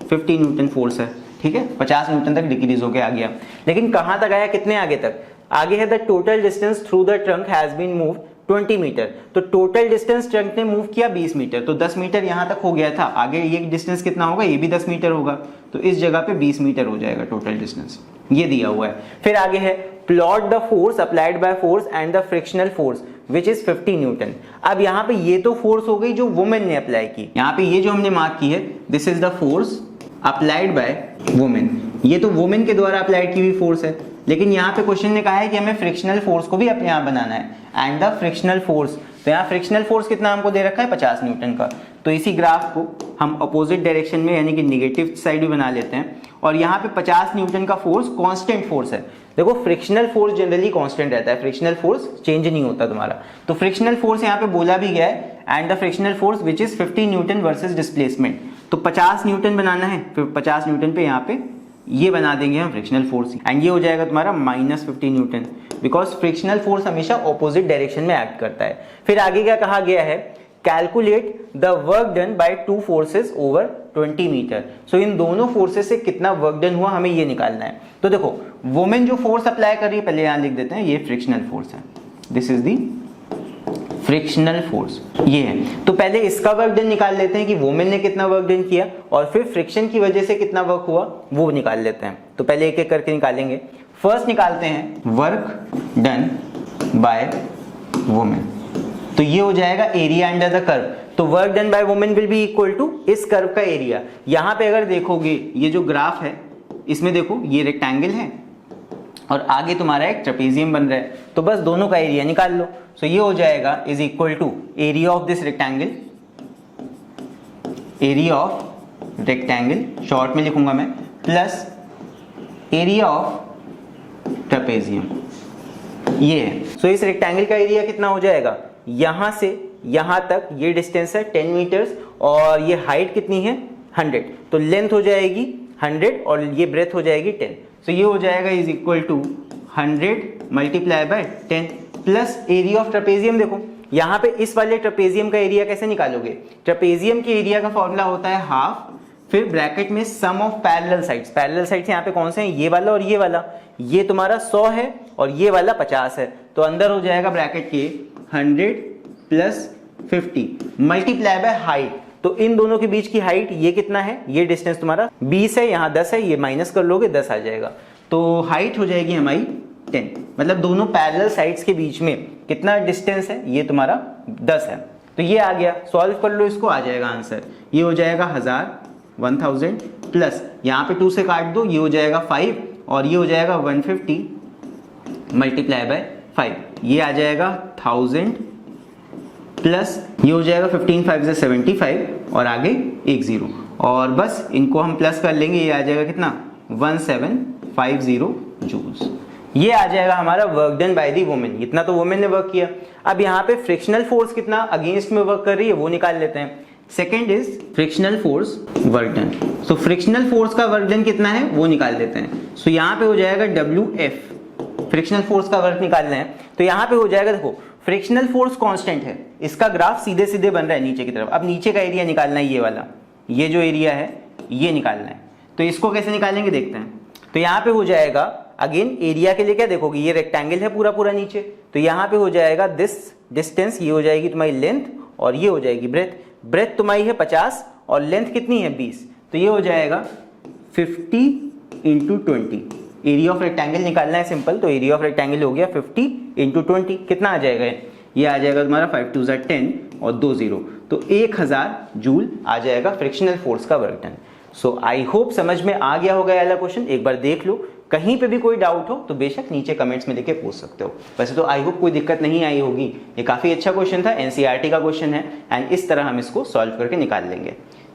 50 न्यूटन फोर्स है, ठीक है, 50 न्यूटन तक डिक्रीज होकर आ गया। लेकिन कहाँ तक आया, कितने आगे तक, आगे है the total distance through the trunk has been moved 20 metre. तो टोटल डिस्टेंस ट्रंक ने मूव किया 20 मीटर, तो 10 मीटर यहाँ तक हो गया था। आगे ये डिस्टेंस कितना होगा, ये भी 10 मीटर होगा, तो इस जगह पे 20 मीटर हो जाएगा टोटल डिस्टेंस, ये दिया हुआ है। फिर आगे है, plot the force applied by force and the frictional force which is 50 Newton. अब यहाँ पे ये तो फोर्स हो गई जो वुमेन ने अप्लाई की, यहाँ पे ये जो हमने मार्क की है, this is the force applied by women, ये तो वुमेन के द्वारा अप्लाइड की हुई फोर्स है। लेकिन यहाँ पे क्वेश्चन ने कहा है कि हमें फ्रिक्शनल फोर्स को भी अपने आप बनाना है, एंड द फ्रिक्शनल फोर्स। तो यहाँ फ्रिक्शनल फोर्स कितना हमको दे रखा है, 50 न्यूटन का। तो इसी ग्राफ को हम अपोजिट डायरेक्शन में यानी कि नेगेटिव साइड भी बना लेते हैं और यहाँ पे 50 न्यूटन का फोर्स कांस्टेंट फोर्स है। देखो फ्रिक्शनल फोर्स जनरली कांस्टेंट रहता है, फ्रिक्शनल फोर्स चेंज नहीं होता तुम्हारा, तो फ्रिक्शनल फोर्स यहाँ पे बोला भी गया है and the frictional force which is 50 Newton versus displacement. तो 50 न्यूटन बनाना है, फिर 50 न्यूटन पे यहाँ पे ये बना देंगे हम फ्रिक्शनल फोर्स एंड ये हो जाएगा तुम्हारा -50 न्यूटन, बिकॉज फ्रिक्शनल फोर्स हमेशा ऑपोजिट डायरेक्शन में एक्ट करता है। फिर आगे क्या कहा गया है, calculate the work done by two forces over 20 metre. So इन दोनों फोर्सेस से कितना वर्क डन हुआ हमें ये निकालना है। तो देखो वुमेन जो फोर्स अप्लाई कर रही है, पहले यहां लिख देते हैं, ये फ्रिक्शनल फोर्स है, this is the frictional force, ये है। तो पहले इसका वर्क डन निकाल लेते हैं कि वुमेन ने कितना वर्क डन किया और फिर फ्रिक्शन की वजह से कितना वर्क हुआ वो निकाल लेते हैं। तो पहले एक एक करके निकालेंगे। फर्स्ट निकालते हैं वर्क डन बाय वुमेन, तो ये हो जाएगा एरिया अंडर द कर्व। तो work done by women will be equal to इस कर्व का एरिया। यहां पे अगर देखोगे ये जो ग्राफ है इसमें देखो ये रेक्टेंगल है और आगे तुम्हारा एक ट्रेपेजियम बन रहा है, तो बस दोनों का एरिया निकाल लो। सो ये हो जाएगा is equal to area of this rectangle, area of rectangle short में लिखूंगा मैं, प्लस एरिया ऑफ ट्रेपेजियम, ये है। सो इस रेक्टेंगल का एरिया कितना हो जाएगा, यहां से यहां तक ये डिस्टेंस है 10 मीटर्स और ये हाइट कितनी है 100, तो लेंथ हो जाएगी 100 और ये ब्रेथ हो जाएगी 10। सो ये हो जाएगा is equal to 100 multiply by 10 plus area of trapezium. देखो यहाँ पे इस वाले ट्रेपेजियम का एरिया कैसे निकालोगे, ट्रेपेजियम के एरिया का फॉर्मूला होता है हाफ, फिर ब्रैकेट में sum of parallel sides. Parallel sides यहाँ पे कौन से हैं, ये वाला और ये वाला, ये तुम्हारा 100 है और ये वाला 50 है, तो अंदर हो जाएगा ब्रैकेट के 100 प्लस 50 मल्टीप्लाई बाय हाइट। तो इन दोनों के बीच की हाइट ये कितना है, ये डिस्टेंस तुम्हारा 20 है, यहाँ 10 है, ये माइनस कर लोगे 10 आ जाएगा, तो हाइट हो जाएगी हमारी 10। मतलब दोनों पैरेलल साइड्स के बीच में कितना डिस्टेंस है, ये तुम्हारा 10 है। तो ये आ गया, सॉल्व कर लो इसको, आ जाएगा आंसर। ये हो जाएगा 1000 प्लस यहाँ पे 2 से काट दो, ये हो जाएगा 5 और ये हो जाएगा 150 मल्टीप्लाई बाय 5, ये आ जाएगा 1000 प्लस ये हो जाएगा 15 5 से 75 और आगे एक 0 और बस इनको हम प्लस कर लेंगे, ये आ जाएगा कितना 1750 जूल्स। ये आ जाएगा हमारा work done by the women, इतना तो वुमेन ने वर्क किया। अब यहाँ पे फ्रिक्शनल फोर्स कितना अगेंस्ट में वर्क कर रही है वो निकाल लेते हैं। Second is frictional force work done. So frictional force का वर्क डन कितना है वो निकाल लेते हैं। सो यहाँ पे हो जाएगा WF, फ्रिक्शनल फोर्स का वर्क निकालना है, तो यहाँ पे हो जाएगा, देखो फ्रिक्शनल फोर्स कांस्टेंट है, इसका ग्राफ सीधे सीधे बन रहा है नीचे की तरफ। अब नीचे का एरिया निकालना है, ये वाला, ये जो एरिया है ये निकालना है, तो इसको कैसे निकालेंगे देखते हैं। तो यहाँ पे हो जाएगा अगेन एरिया के लिए क्या देखोगे, ये रेक्टेंगल है पूरा पूरा नीचे, तो यहाँ पे हो जाएगा दिस डिस्टेंस, ये हो जाएगी तुम्हारी लेंथ और ये हो जाएगी ब्रेथ। ब्रेथ तुम्हारी है 50 और लेंथ कितनी है 20, तो ये हो जाएगा 50 × 20। एरिया ऑफ रेक्टेंगल निकालना है सिंपल, तो एरिया ऑफ रेक्टेंगल हो गया 50 × 20, कितना आ जाएगा, ये आ जाएगा तुम्हारा 5 2 10 और 2 0, तो 1000 जूल आ जाएगा फ्रिक्शनल फोर्स का work done. So I hope समझ में आ गया होगा ये वाला क्वेश्चन, एक बार देख लो, कहीं पे भी कोई डाउट हो तो बेशक नीचे कमेंट्स में लिख के पूछ सकते हो। वैसे तो आई होप कोई दिक्कत नहीं आई होगी, ये काफी अच्छा क्वेश्चन था, एनसीईआरटी का क्वेश्चन है एंड इस तरह हम इसको सॉल्व करके निकाल लेंगे।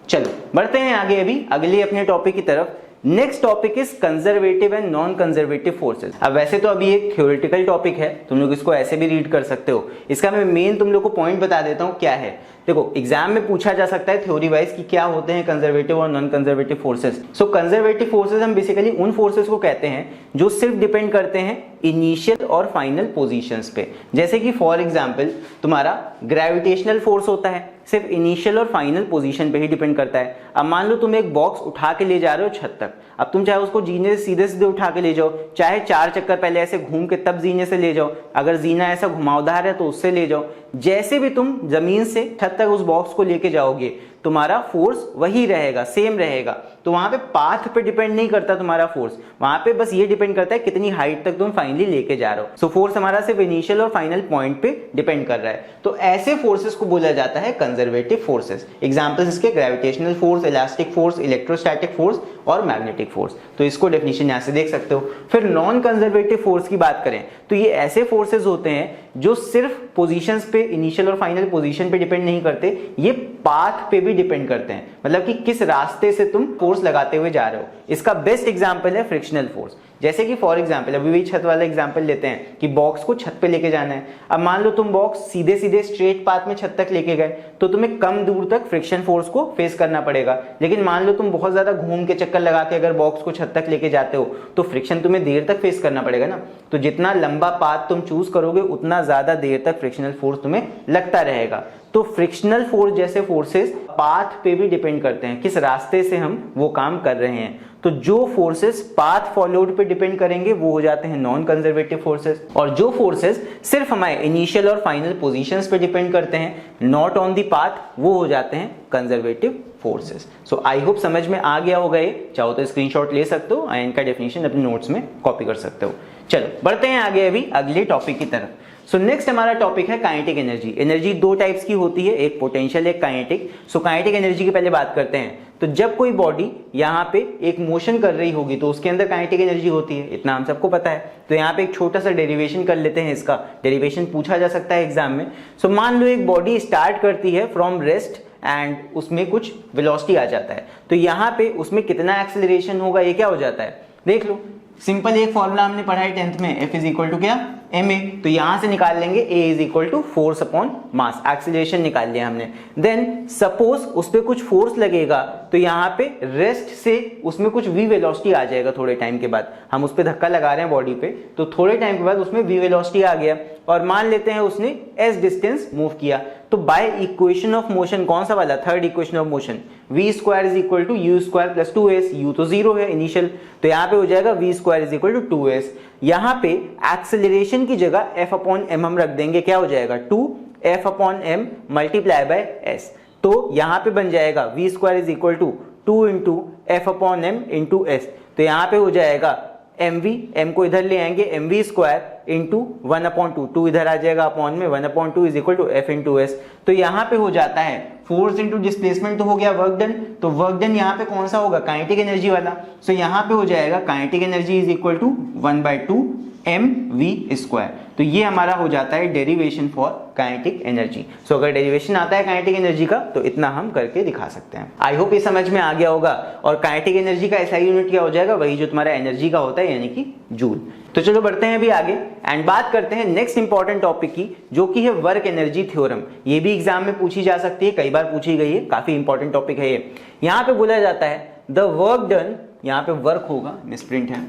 चलो बढ़ते हैं आगे अभी अगले अपने टॉपिक की तरफ। Next topic is conservative and non conservative forces. अब वैसे तो अभी एक थ्योरेटिकल टॉपिक है, तुम लोग इसको ऐसे भी रीड कर सकते हो, इसका मैं मेन तुम लोग को पॉइंट बता देता हूं क्या है। देखो एग्जाम में पूछा जा सकता है थ्योरी वाइज कि क्या होते हैं कंजर्वेटिव और नॉन कंजर्वेटिव फोर्सेस। सो कंजर्वेटिव फोर्सेस हम बेसिकली उन फोर्सेस को कहते हैं जो सिर्फ डिपेंड करते हैं इनिशियल और फाइनल पोजीशंस पे। जैसे कि फॉर एग्जांपल तुम्हारा ग्रेविटेशनल फोर्स होता है, सिर्फ इनिशियल और फाइनल पोजीशन पे ही डिपेंड करता है। अब मान लो तुम एक बॉक्स उठा के ले जा रहे हो छत तक, अब तुम चाहे उसको जीने से सीधे सीधे उठा के ले जाओ, चाहे 4 चक्कर पहले ऐसे घूम के तब जीने से ले जाओ, अगर जीना ऐसा घुमावदार है तो उससे ले जाओ, जैसे भी तुम जमीन से छत तक उस बॉक्स को लेके जाओगे तुम्हारा फोर्स वही रहेगा, सेम रहेगा। तो वहां पे पाथ पे डिपेंड नहीं करता तुम्हारा फोर्स, वहां पे बस ये डिपेंड करता है कितनी हाइट तक तुम फाइनली लेके जा रहे हो। सो फोर्स हमारा सिर्फ इनिशियल और फाइनल पॉइंट पे डिपेंड कर रहा है। तो ऐसे फोर्सेस को बोला जाता है कंजर्वेटिव फोर्सेस। एग्जांपल्स इसके gravitational force, elastic force, electrostatic force और मैग्नेटिक फोर्स। तो इसको डेफिनेशन यहां से देख सकते हो। फिर नॉन कंजर्वेटिव फोर्स की बात करें तो ये ऐसे फोर्सेस होते हैं जो सिर्फ पोजीशंस पे, इनिशियल और फाइनल पोजीशन पे डिपेंड नहीं करते, ये पाथ पे भी डिपेंड करते हैं, मतलब कि किस रास्ते से तुम फोर्स लगाते हुए जा रहे हो। इसका बेस्ट एग्जांपल है फ्रिक्शनल फोर्स। जैसे कि फॉर एग्जांपल अभी भी छत वाला एग्जांपल लेते हैं कि बॉक्स को छत पे लेके जाना है। अब मान लो तुम बॉक्स सीधे सीधे स्ट्रेट पाथ में छत तक लेके गए तो तुम्हें कम दूर तक फ्रिक्शन फोर्स को फेस करना पड़ेगा, लेकिन मान लो तुम बहुत ज्यादा घूम के चक्कर लगा के अगर बॉक्स को छत तक लेके जाते हो तो फ्रिक्शन तुम्हें देर तक फेस करना पड़ेगा ना। तो जितना लंबा पाथ तुम चूज करोगे उतना ज्यादा देर तक फ्रिक्शनल फोर्स तुम्हें लगता रहेगा। तो फ्रिक्शनल फोर्स जैसे फोर्सेस पाथ पे भी डिपेंड करते हैं, किस रास्ते से हम वो काम कर रहे हैं। तो जो फोर्सेस पाथ फॉलोड पे डिपेंड करेंगे वो हो जाते हैं नॉन कंजर्वेटिव फोर्सेस, और जो फोर्सेस सिर्फ हमारे इनिशियल और फाइनल पोजीशंस पे डिपेंड करते हैं नॉट ऑन द पाथ, वो हो जाते हैं conservative forces. So I hope समझ में आ गया होगा ये। चाहो तो स्क्रीनशॉट ले सकते हो, इनका डेफिनेशन अपने नोट्स में कॉपी कर सकते हो। चलो बढ़ते हैं आगे अभी अगले टॉपिक की तरफ। सो नेक्स्ट हमारा टॉपिक है काइनेटिक एनर्जी। एनर्जी दो टाइप्स की होती है, एक पोटेंशियल एक काइनेटिक। सो काइनेटिक एनर्जी की पहले बात करते हैं। तो जब कोई बॉडी यहाँ पे एक मोशन कर रही होगी तो उसके अंदर काइनेटिक एनर्जी होती है, इतना हम सबको पता है। तो यहाँ पे एक छोटा सा डेरिवेशन कर लेते हैं, इसका डेरिवेशन पूछा जा सकता है एग्जाम में। सो मान लो एक बॉडी स्टार्ट करती है फ्रॉम रेस्ट एंड उसमें कुछ वेलोसिटी आ जाता है, तो यहाँ पे उसमें कितना एक्सेलरेशन होगा ये क्या हो जाता है, देख लो। सिंपल एक फॉर्मूला हमने पढ़ा है 10th में, F इज इक्वल टू क्या, ma। तो यहां से निकाल लेंगे A is equal to force upon mass, acceleration निकाल लिया हमने। देन सपोज उस पर कुछ फोर्स लगेगा तो यहाँ पे रेस्ट से उसमें कुछ v वेलोसिटी आ जाएगा। थोड़े टाइम के बाद हम उस पर धक्का लगा रहे हैं बॉडी पे, तो थोड़े टाइम के बाद उसमें v वेलोसिटी आ गया, और मान लेते हैं उसने s डिस्टेंस मूव किया। तो बाय इक्वेशन ऑफ मोशन, कौन सा वाला, third equation of motion, v square is equal to U square plus 2s, u तो जीरो है इनिशियल, तो यहाँ पे हो जाएगा v square is equal to 2s। यहाँ पे एक्सेलरेशन की जगह f अपॉन m हम रख देंगे, क्या हो जाएगा 2f upon m multiply by s। तो यहाँ पे बन जाएगा v square is equal to 2 into F upon m into s। तो यहाँ पे हो जाएगा mv, m को इधर ले आएंगे, mv स्क्वायर इंटू 1 अपॉन 2 इधर आ जाएगा अपॉन में 1 upon 2 is equal to f into s। तो यहाँ पे हो जाता है फोर्स इंटू डिस्प्लेसमेंट, तो हो गया वर्क डन। तो वर्क डन यहाँ पे कौन सा होगा, काइनेटिक एनर्जी वाला। सो यहाँ पे हो जाएगा kinetic energy is equal to 1/2 mv square. तो ये हमारा हो जाता है derivation for kinetic energy. So अगर डेरिवेशन आता है काइनेटिक एनर्जी का तो इतना हम करके दिखा सकते हैं। आई होप ये समझ में आ गया होगा। और काइनेटिक एनर्जी का ऐसा यूनिट क्या हो जाएगा, वही जो तुम्हारा एनर्जी का होता है, यानी कि जूल। तो चलो बढ़ते हैं अभी आगे एंड बात करते हैं नेक्स्ट इंपॉर्टेंट टॉपिक की, जो कि है वर्क एनर्जी थ्योरम। ये भी एग्जाम में पूछी जा सकती है, कई बार पूछी गई है, काफी इंपॉर्टेंट टॉपिक है ये। यहाँ पे बोला जाता है द वर्क डन, यहाँ पे वर्क होगा, मिसप्रिंट है,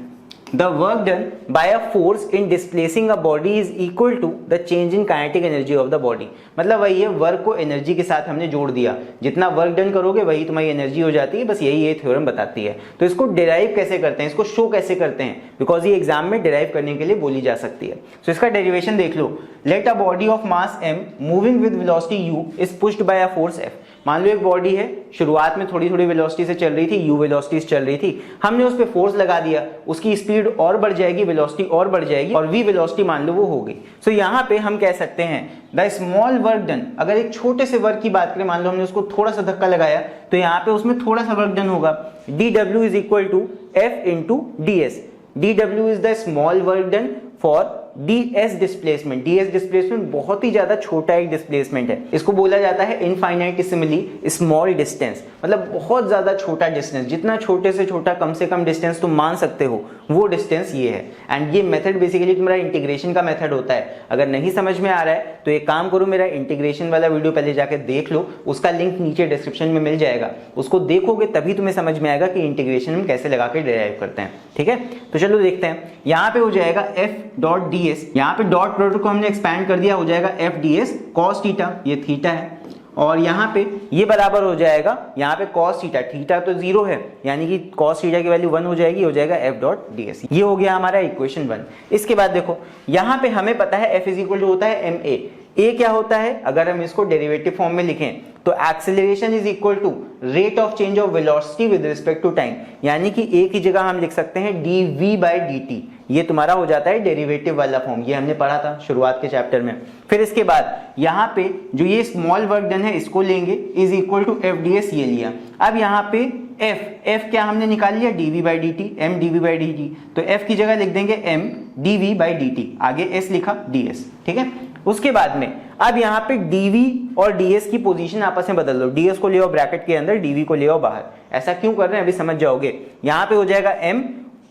the work done by a force in displacing a body is equal to the change in kinetic energy of the body। मतलब वही है, वर्क को एनर्जी के साथ हमने जोड़ दिया, जितना वर्क डन करोगे वही तुम्हारी एनर्जी हो जाती है। बस यही ये थ्योरम बताती है। तो इसको डिराइव कैसे करते हैं, इसको शो कैसे करते हैं, बिकॉज ये एग्जाम में डिराइव करने के लिए बोली जा सकती है। तो इसका डेरिवेशन देख लो, let a body of mass m moving with velocity u is pushed by a force f। मान लो एक बॉडी है, शुरुआत में थोड़ी थोड़ी वेलोसिटी से चल रही थी, u वेलोसिटी से चल रही थी, हमने उस पर फोर्स लगा दिया, उसकी स्पीड और बढ़ जाएगी, वेलोसिटी और बढ़ जाएगी, और v वेलोसिटी मान लो वो हो गई। सो यहाँ पे हम कह सकते हैं द स्मॉल वर्क डन। अगर एक छोटे से वर्क की बात करें, मान लो हमने उसको थोड़ा सा धक्का लगाया, तो यहाँ पे उसमें थोड़ा सा वर्क डन होगा, dw is equal to f into ds। dw is the small work done for ds displacement. ds displacement बहुत ही ज्यादा छोटा एक डिस्प्लेसमेंट है, इसको बोला जाता है इनफाइनाइटेसिमली स्मॉल डिस्टेंस, मतलब बहुत ज्यादा छोटा डिस्टेंस, जितना छोटे से छोटा कम से कम डिस्टेंस तुम मान सकते हो वो डिस्टेंस ये है। एंड ये मेथड बेसिकली तुम्हारा इंटीग्रेशन का मेथड होता है। अगर नहीं समझ में आ रहा है तो एक काम करो, मेरा इंटीग्रेशन वाला वीडियो पहले जाके देख लो, उसका लिंक नीचे डिस्क्रिप्शन में मिल जाएगा, उसको देखोगे तभी तुम्हें समझ में आएगा कि इंटीग्रेशन हम कैसे लगा के डिराइव करते हैं। ठीक है, तो चलो देखते हैं। यहाँ पे हो जाएगा f डॉट ds, यहाँ पे डॉट प्रोडक्ट को हमने एक्सपैंड कर दिया, हो जाएगा f ds cos थीटा, ये थीटा है, और यहाँ पे ये बराबर हो जाएगा, यहाँ पे cos थीटा, थीटा तो जीरो है, यानी कि cos थीटा की वैल्यू 1 हो जाएगी, हो जाएगा f डॉट ds। ये हो गया हमारा इक्वेशन 1। इसके बाद देखो, यहाँ पे हमें पता है f इज इक्वल टू होता है ma। a क्या होता है, अगर हम इसको डेरिवेटिव फॉर्म में लिखें तो acceleration is equal to rate of change of velocity with respect to time, यानी कि a की जगह हम लिख सकते हैं dv बाई dt। ये तुम्हारा हो जाता है डेरिवेटिव वाला फॉर्म, ये हमने पढ़ा था शुरुआत के चैप्टर में। फिर इसके बाद यहाँ पे जो ये स्मॉल वर्क डन है इसको लेंगे, is equal to F D S, ये लिया। अब यहाँ पे f क्या हमने निकाल लिया, dv by dt, m dv by dt। तो f की जगह लिख देंगे m dv बाई dt, आगे s लिखा ds। ठीक है, उसके बाद में अब यहाँ पे dv और ds की पोजीशन आपस में बदल दो, ds को ले आओ ब्रैकेट के अंदर, dv को ले आओ बाहर। ऐसा क्यों कर रहे हैं अभी समझ जाओगे। यहाँ पे हो जाएगा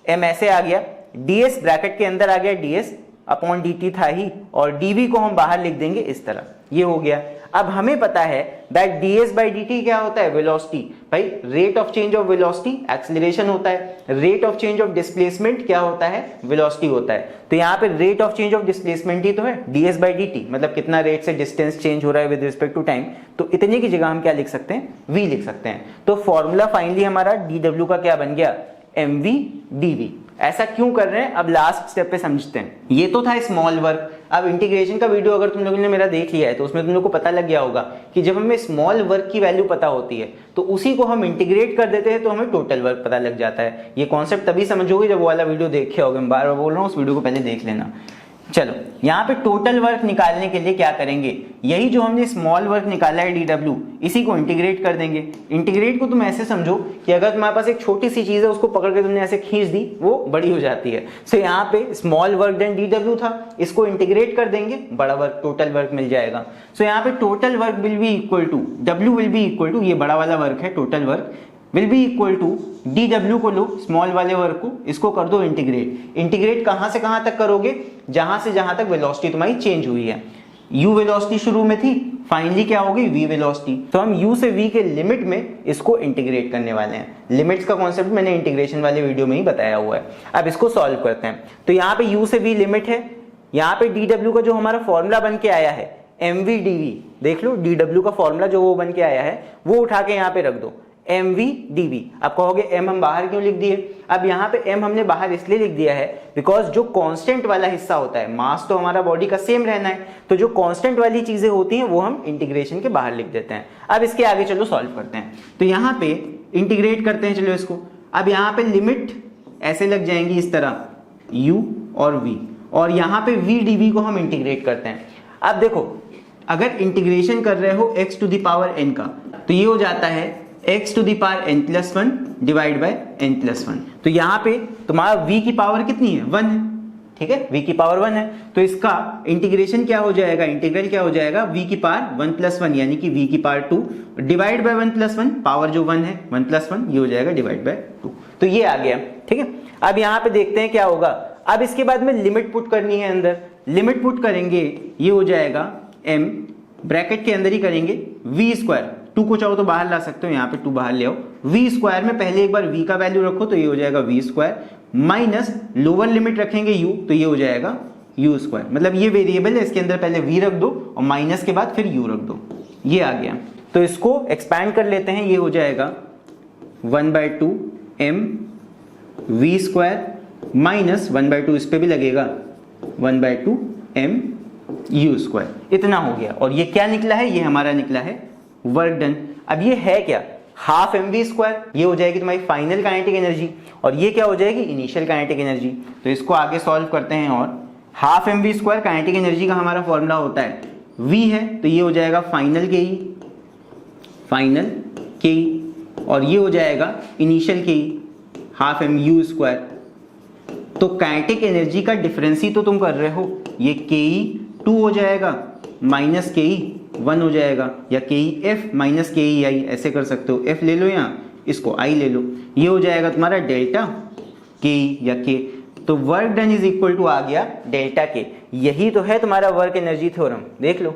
m ऐसे आ गया, ds ब्रैकेट के अंदर आ गया ds अपॉन dt था ही, और dv को हम बाहर लिख देंगे इस तरह, ये हो गया। अब हमें पता है दैट ds बाई dt क्या होता है, वेलोसिटी। भाई rate of change of velocity acceleration होता है, rate of change of displacement क्या होता है, वेलोसिटी होता है। तो यहाँ पे rate of change of displacement ही तो है ds बाई dt, मतलब कितना रेट से डिस्टेंस चेंज हो रहा है विद रिस्पेक्ट टू टाइम। तो इतने की जगह हम क्या लिख सकते हैं, v लिख सकते हैं। तो फॉर्मूला फाइनली हमारा dw का क्या बन गया, mv dv। ऐसा क्यों कर रहे हैं अब लास्ट स्टेप पे समझते हैं। ये तो था स्मॉल वर्क। अब इंटीग्रेशन का वीडियो अगर तुम लोगों ने मेरा देख लिया है तो उसमें तुम लोग को पता लग गया होगा कि जब हमें स्मॉल वर्क की वैल्यू पता होती है तो उसी को हम इंटीग्रेट कर देते हैं तो हमें टोटल वर्क पता लग जाता है। ये कॉन्सेप्ट तभी समझोगे जब वो वाला वीडियो देखे होगे। मैं बार बार बोल रहा हूँ, उस वीडियो को पहले देख लेना। चलो यहाँ पे टोटल वर्क निकालने के लिए क्या करेंगे, यही जो हमने स्मॉल वर्क निकाला है dw, इसी को इंटीग्रेट कर देंगे। इंटीग्रेट को तुम ऐसे समझो कि अगर तुम्हारे पास एक छोटी सी चीज है उसको पकड़ के तुमने ऐसे खींच दी वो बड़ी हो जाती है। सो यहाँ पे स्मॉल वर्क देन dw था, इसको इंटीग्रेट कर देंगे, बड़ा वर्क टोटल वर्क मिल जाएगा। सो यहाँ पे total work will be equal to w will be equal to, ये बड़ा वाला वर्क है total work, will be equal to dw को लो स्मॉल वाले वर्क को, इसको कर दो इंटीग्रेट। इंटीग्रेट कहां से कहां तक करोगे, जहां से जहां तक वेलोसिटी तुम्हारी चेंज हुई है। u वेलोसिटी शुरू में थी, फाइनली क्या होगी v वेलोसिटी। तो हम u से v के लिमिट में इसको इंटीग्रेट करने वाले हैं। लिमिट्स का कॉन्सेप्ट मैंने इंटीग्रेशन वाले वीडियो में ही बताया हुआ है। अब इसको सॉल्व करते हैं। तो यहाँ पे u से v लिमिट है, यहाँ पे dw का जो हमारा फॉर्मूला बन के आया है mv dv, देख लो dw का फॉर्मूला जो वो बन के आया है वो उठा के यहाँ पे रख दो mv dv। आप कहोगे m हम बाहर क्यों लिख दिए, अब यहाँ पे m हमने बाहर इसलिए लिख दिया है बिकॉज जो कांस्टेंट वाला हिस्सा होता है, मास तो हमारा बॉडी का सेम रहना है, तो जो कांस्टेंट वाली चीजें होती हैं वो हम इंटीग्रेशन के बाहर लिख देते हैं। अब इसके आगे चलो सॉल्व करते हैं। तो यहाँ पे इंटीग्रेट करते हैं चलो इसको। अब यहाँ पे लिमिट ऐसे लग जाएंगी इस तरह u और v, और यहाँ पे v dv को हम इंटीग्रेट करते हैं। अब देखो अगर इंटीग्रेशन कर रहे हो x to the power n का, तो ये हो जाता है x to the power n plus 1 divide by n plus 1। तो यहाँ पे तुम्हारा v की पावर कितनी है, 1 है, ठीक है, v की पावर 1 है। तो इसका इंटीग्रेशन क्या हो जाएगा, इंटीग्रल क्या हो जाएगा, v की पावर 1 प्लस 1 यानी कि v की power 2 divide by 1 plus 1, power जो 1 है 1 प्लस 1 ये हो जाएगा डिवाइड बाय 2। तो ये आ गया, ठीक है। अब यहाँ पे देखते हैं क्या होगा। अब इसके बाद में लिमिट पुट करनी है अंदर, लिमिट पुट करेंगे ये हो जाएगा m ब्रैकेट के अंदर ही करेंगे v स्क्वायर, 2 को चाहो तो बाहर ला सकते हो, यहाँ पे 2 बाहर ले आओ, v स्क्वायर में पहले एक बार v का वैल्यू रखो तो ये हो जाएगा v square, minus lower limit रखेंगे u तो ये हो जाएगा u स्क्वायर। मतलब ये वेरिएबल है, इसके अंदर पहले v रख दो और माइनस के बाद फिर u रख दो, ये आ गया। तो इसको एक्सपैंड कर लेते हैं, ये हो जाएगा 1/2 m v स्क्वायर माइनस 1/2 इस पे भी लगेगा 1/2 m u स्क्वायर। इतना हो गया। और ये क्या निकला है, ये हमारा निकला है वर्क डन। अब ये है क्या, हाफ mv स्क्वायर, ये हो जाएगी तुम्हारी फाइनल काइनेटिक एनर्जी, और ये क्या हो जाएगी, इनिशियल काइनेटिक एनर्जी। तो इसको आगे सॉल्व करते हैं। और half mv square kinetic energy का हमारा फॉर्मूला होता है v है तो ये हो जाएगा फाइनल के ई, और ये हो जाएगा इनिशियल के ई हाफ mu स्क्वायर। तो काइनेटिक एनर्जी का डिफरेंस ही तो तुम कर रहे हो, ये के ई 2 हो जाएगा माइनस के ई 1 हो जाएगा, या के ई एफ माइनस के ई आई ऐसे कर सकते हो, एफ ले लो यहाँ, इसको आई ले लो, ये हो जाएगा तुम्हारा डेल्टा के ई या के। तो work done is equal to आ गया डेल्टा के। यही तो है तुम्हारा वर्क एनर्जी थ्योरम, देख लो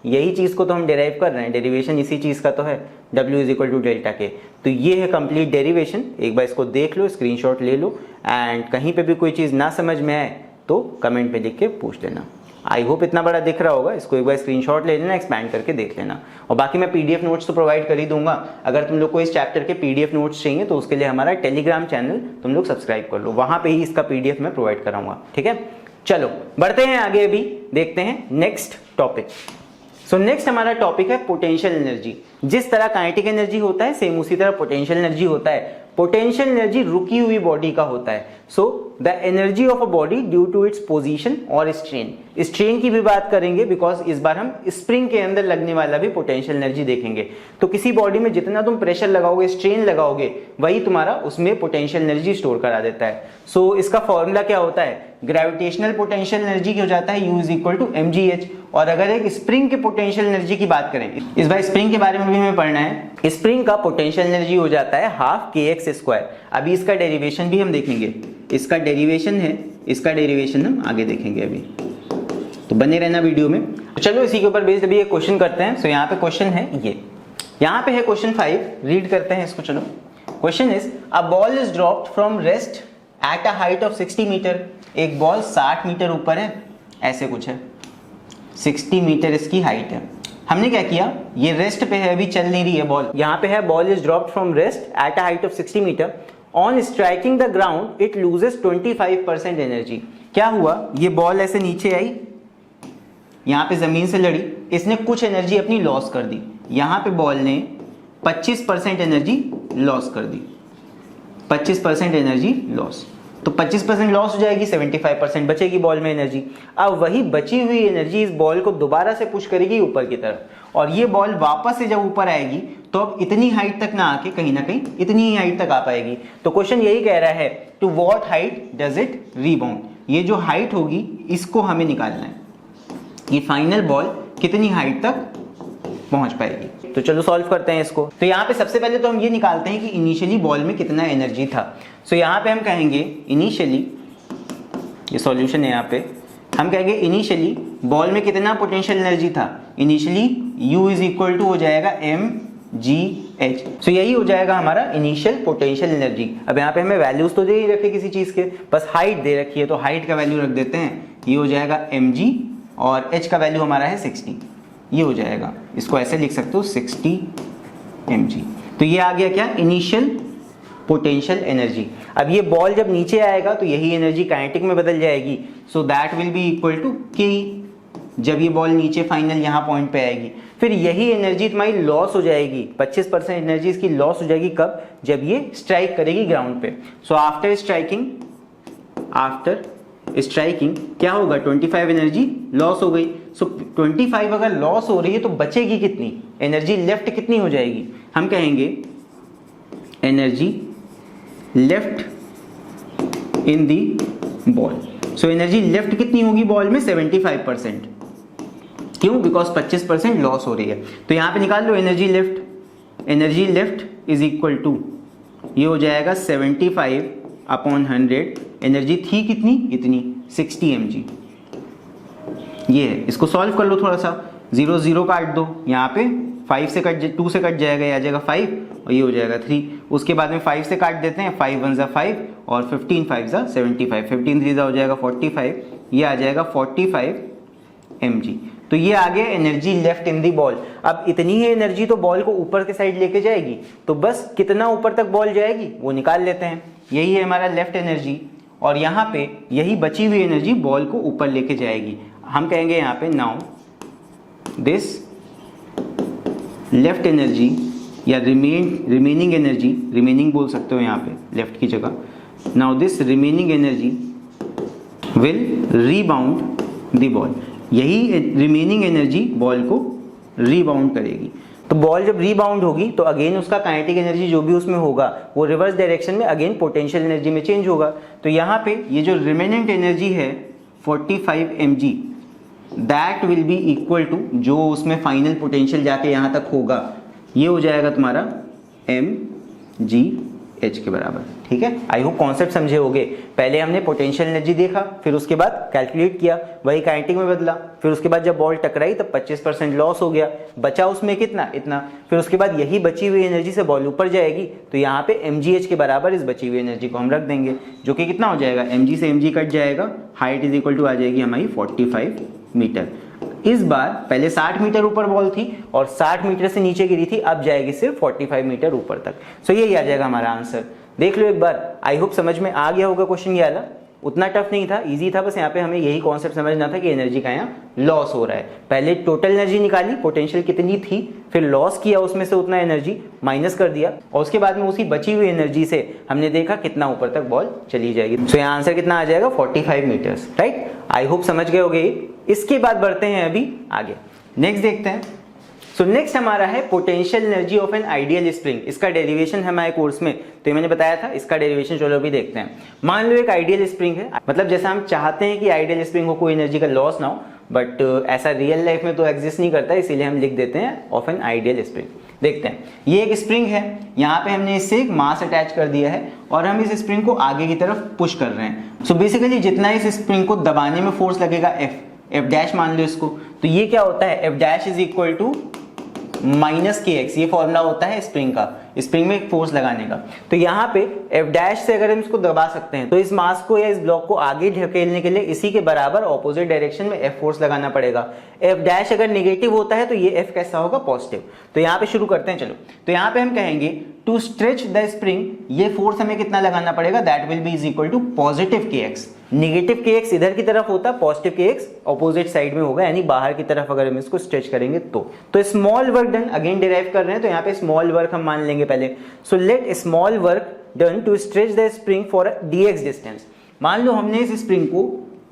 यही चीज को तो हम डेराइव कर रहे हैं, डेरिवेशन इसी चीज का तो है, W is equal to delta K. तो ये है कंप्लीट डेरिवेशन। एक बार इसको देख लो, स्क्रीनशॉट ले लो, एंड कहीं पे भी कोई चीज ना समझ में आए तो कमेंट में लिख के पूछ लेना। आई होप इतना बड़ा दिख रहा होगा, इसको एक बार स्क्रीनशॉट ले लेना, एक्सपैंड करके देख लेना। और बाकी मैं पीडीएफ नोट्स तो प्रोवाइड कर ही दूंगा। अगर तुम लोग को इस चैप्टर के पीडीएफ नोट्स चाहिए तो उसके लिए हमारा टेलीग्राम चैनल तुम लोग सब्सक्राइब कर लो, वहां पे ही इसका पीडीएफ मैं प्रोवाइड कराऊंगा, ठीक है। चलो बढ़ते हैं आगे, अभी देखते हैं नेक्स्ट टॉपिक। सो नेक्स्ट हमारा टॉपिक है पोटेंशियल एनर्जी। जिस तरह काइनेटिक एनर्जी होता है सेम उसी तरह पोटेंशियल एनर्जी होता है। पोटेंशियल एनर्जी रुकी हुई बॉडी का होता है। So the energy of a body due to its position और स्ट्रेन। स्ट्रेन की भी बात करेंगे बिकॉज इस बार हम स्प्रिंग के अंदर लगने वाला भी पोटेंशियल एनर्जी देखेंगे। तो किसी बॉडी में जितना तुम प्रेशर लगाओगे, स्ट्रेन लगाओगे, वही तुम्हारा उसमें पोटेंशियल एनर्जी स्टोर करा देता है। सो इसका फॉर्मूला क्या होता है, ग्रेविटेशनल पोटेंशियल एनर्जी हो जाता है U is equal to mgh। और अगर एक स्प्रिंग के पोटेंशियल एनर्जी की बात करें, इस बार स्प्रिंग के बारे में भी हमें पढ़ना है। स्प्रिंग का पोटेंशियल एनर्जी हो जाता है हाफ kx²। अभी इसका डेरिवेशन भी हम देखेंगे, इसका डेरिवेशन है, इसका डेरिवेशन हम आगे देखेंगे अभी, तो बने रहना वीडियो में। तो चलो इसी के ऊपर बेस्ड अभी एक क्वेश्चन करते हैं। सो यहाँ पे क्वेश्चन है ये, यहाँ पे है क्वेश्चन 5, रीड करते हैं इसको। चलो question is a ball is dropped from rest at a height of 60 metre. एक बॉल 60 मीटर ऊपर है, ऐसे कुछ है, 60 मीटर इसकी हाइट है। हमने क्या किया, ये रेस्ट पे है, अभी चल नहीं रही है बॉल। यहाँ पे है ball is dropped from rest at a height of 60 metre, on striking the ground it loses 25% energy. क्या हुआ, ये बॉल ऐसे नीचे आई, यहाँ पे जमीन से लड़ी, इसने कुछ एनर्जी अपनी लॉस कर दी। यहाँ पे बॉल ने 25% एनर्जी लॉस कर दी, 25% एनर्जी लॉस। तो 25% लॉस हो जाएगी, 75% बचेगी बॉल में एनर्जी। अब वही बची हुई एनर्जी इस बॉल को दोबारा से पुश करेगी ऊपर की तरफ, और ये बॉल वापस से जब ऊपर आएगी तो अब इतनी हाइट तक ना आके कहीं ना कहीं इतनी ही हाइट तक आ पाएगी। तो क्वेश्चन यही कह रहा है, to what height does it rebound. ये जो हाइट होगी इसको हमें निकालना है, ये फाइनल बॉल कितनी हाइट तक पहुंच पाएगी। तो चलो सॉल्व करते हैं इसको। तो यहाँ पे सबसे पहले तो हम ये निकालते हैं कि इनिशियली बॉल में कितना एनर्जी था। सो यहाँ पे हम कहेंगे इनिशियली, ये सॉल्यूशन है, यहाँ पे हम कहेंगे इनिशियली बॉल में कितना पोटेंशियल एनर्जी था। Initially U is equal to हो जाएगा mgh। सो यही हो जाएगा हमारा इनिशियल पोटेंशियल एनर्जी। अब यहाँ पे हमें वैल्यूज तो दे ही रखे किसी चीज के, बस हाइट दे रखी है तो हाइट का वैल्यू रख देते हैं, ये हो जाएगा mg, और h का वैल्यू हमारा है 60, ये हो जाएगा, इसको ऐसे लिख सकते हो 60 mg। तो ये आ गया क्या, इनिशियल पोटेंशियल एनर्जी। अब ये बॉल जब नीचे आएगा तो यही एनर्जी काइनेटिक में बदल जाएगी, so that will be equal to K. जब ये बॉल नीचे फाइनल यहाँ पॉइंट पे आएगी, फिर यही एनर्जी तुम्हारी लॉस हो जाएगी, 25% एनर्जी इसकी लॉस हो जाएगी। कब, जब ये स्ट्राइक करेगी ग्राउंड पे। सो आफ्टर स्ट्राइकिंग क्या होगा, 25 एनर्जी लॉस हो गई। सो 25 अगर लॉस हो रही है तो बचेगी कितनी एनर्जी, लेफ्ट कितनी हो जाएगी, हम कहेंगे energy left in the ball. So energy left कितनी होगी बॉल में, 75%। क्यों, बिकॉज 25% लॉस हो रही है। तो यहां पे निकाल लो energy left is equal to, ये हो जाएगा 75/100। एनर्जी थी कितनी, इतनी 60 mg। ये है, इसको सॉल्व कर लो थोड़ा सा, 0 0 काट दो, यहाँ पे 2 से कट जाएगा, ये आ जाएगा 5 और ये हो जाएगा 3। उसके बाद में 5 से काट देते हैं, 5 1 5 और 15 5 75, 15 3 हो जाएगा 45, ये आ जाएगा 45 mg। तो ये आ गया energy left in the ball. अब इतनी ही एनर्जी तो बॉल को ऊपर के साइड लेके जाएगी, तो बस कितना ऊपर तक बॉल जाएगी वो निकाल लेते हैं। यही है हमारा लेफ्ट एनर्जी, और यहाँ पे यही बची हुई एनर्जी बॉल को ऊपर लेके जाएगी। हम कहेंगे यहाँ पे नाउ दिस लेफ्ट एनर्जी या रिमेनिंग एनर्जी, रिमेनिंग बोल सकते हो यहाँ पे लेफ्ट की जगह। Now this remaining energy will rebound the ball. यही रिमेनिंग एनर्जी बॉल को रीबाउंड करेगी। तो बॉल जब रीबाउंड होगी तो अगेन उसका काइनेटिक एनर्जी जो भी उसमें होगा वो रिवर्स डायरेक्शन में अगेन पोटेंशियल एनर्जी में चेंज होगा। तो यहाँ पे ये जो रिमेनेंट एनर्जी है 45 mg, that will be equal to जो उसमें फाइनल पोटेंशियल जाके यहाँ तक होगा, ये हो जाएगा तुम्हारा mgh के बराबर। ठीक है, आई होप कॉन्सेप्ट समझे होगे। पहले हमने पोटेंशियल एनर्जी देखा, फिर उसके बाद कैलकुलेट किया, वही काइनेटिक में बदला, फिर उसके बाद जब बॉल टकराई तब 25% लॉस हो गया, बचा उसमें कितना, इतना। फिर उसके बाद यही बची हुई एनर्जी से बॉल ऊपर जाएगी, तो यहाँ पे mgh के बराबर इस बची हुई एनर्जी को हम रख देंगे, जो कि कितना हो जाएगा, mg से mg कट जाएगा, हाइट इज इक्वल टू आ जाएगी हमारी 45 मीटर। इस बार पहले 60 मीटर ऊपर बॉल थी और 60 मीटर से नीचे गिरी थी, अब जाएगी सिर्फ 45 मीटर ऊपर तक। सो यही आ जाएगा हमारा आंसर। देख लो एक बार, आई होप समझ में आ गया होगा क्वेश्चन। ये वाला उतना टफ नहीं था, इजी था, बस यहाँ पे हमें यही कॉन्सेप्ट समझना था कि एनर्जी का यहाँ लॉस हो रहा है। पहले टोटल एनर्जी निकाली, पोटेंशियल कितनी थी, फिर लॉस किया उसमें से उतना एनर्जी माइनस कर दिया, और उसके बाद में उसी बची हुई एनर्जी से हमने देखा कितना ऊपर तक बॉल चली जाएगी। सो यहाँ आंसर कितना आ जाएगा, 45 मीटर्स। राइट, आई होप समझ गए होगे। इसके बाद बढ़ते हैं अभी आगे, नेक्स्ट देखते हैं सो नेक्स्ट हमारा है potential energy of an ideal spring. इसका डेरिवेशन है हमारे कोर्स में, तो ये मैंने बताया था, इसका डेरिवेशन चलो अभी देखते हैं। मान लो एक आइडियल स्प्रिंग है, मतलब जैसा हम चाहते हैं कि आइडियल स्प्रिंग को कोई एनर्जी का लॉस ना हो, बट ऐसा रियल लाइफ में तो एग्जिस्ट नहीं करता, इसीलिए हम लिख देते हैं ऑफ एन आइडियल स्प्रिंग। देखते हैं, ये एक स्प्रिंग है, यहाँ पे हमने इससे एक मास अटैच कर दिया है और हम इस स्प्रिंग को आगे की तरफ पुश कर रहे हैं। सो बेसिकली जितना इस स्प्रिंग को दबाने में फोर्स लगेगा एफ डैश मान लो इसको, तो ये क्या होता है, F dash is equal to minus K X, ये फॉर्मूला होता है स्प्रिंग का, स्प्रिंग में फोर्स लगाने का। तो यहाँ पे एफ डैश से अगर हम इसको दबा सकते हैं तो इस मास को या इस ब्लॉक को आगे ढकेलने के लिए इसी के बराबर ऑपोजिट डायरेक्शन में एफ फोर्स लगाना पड़ेगा। एफ डैश अगर नेगेटिव होता है तो ये एफ कैसा होगा, पॉजिटिव। तो यहाँ पे शुरू करते हैं, चलो। तो यहाँ पे हम कहेंगे टू स्ट्रेच द स्प्रिंग, ये फोर्स हमें कितना लगाना पड़ेगा, that will be is equal to positive K X. Negative K X इधर की तरफ होता, positive K x opposite side में होगा, यानी बाहर की तरफ अगर हम इसको स्ट्रेच करेंगे तो small work done, again derive कर रहे हैं, तो यहाँ पे स्मॉल वर्क हम मान लेंगे पहले। So let small work done to stretch the spring for dx distance. मान लो हमने इस स्प्रिंग को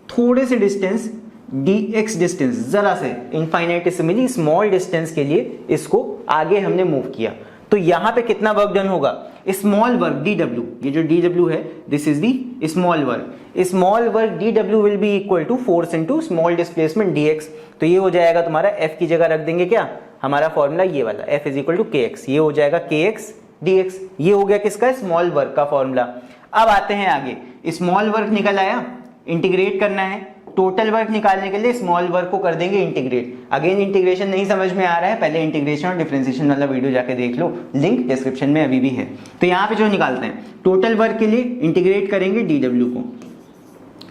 थोड़े से डिस्टेंस dx डिस्टेंस, जरा से इनफाइनाइटेसिमली स्मॉल डिस्टेंस के लिए इसको आगे हमने मूव किया, तो यहाँ पे कितना वर्क डन होगा, स्मॉल वर्क dw, ये जो dw है this is the small work. Small work dw will be equal to force into small displacement dx। तो ये हो जाएगा तुम्हारा f की जगह रख देंगे क्या, हमारा फॉर्मूला ये वाला f is equal to kx, ये हो जाएगा kx dx। ये हो गया किसका, स्मॉल वर्क का फॉर्मूला। अब आते हैं आगे, स्मॉल वर्क निकल आया, इंटीग्रेट करना है, टोटल वर्क निकालने के लिए स्मॉल वर्क को कर देंगे इंटीग्रेट। अगेन इंटीग्रेशन नहीं समझ में आ रहा है, पहले इंटीग्रेशन और डिफरेंशिएशन वाला वीडियो जाके देख लो, लिंक डिस्क्रिप्शन में अभी भी है। तो यहाँ पे जो निकालते हैं, टोटल वर्क के लिए इंटीग्रेट करेंगे dw को,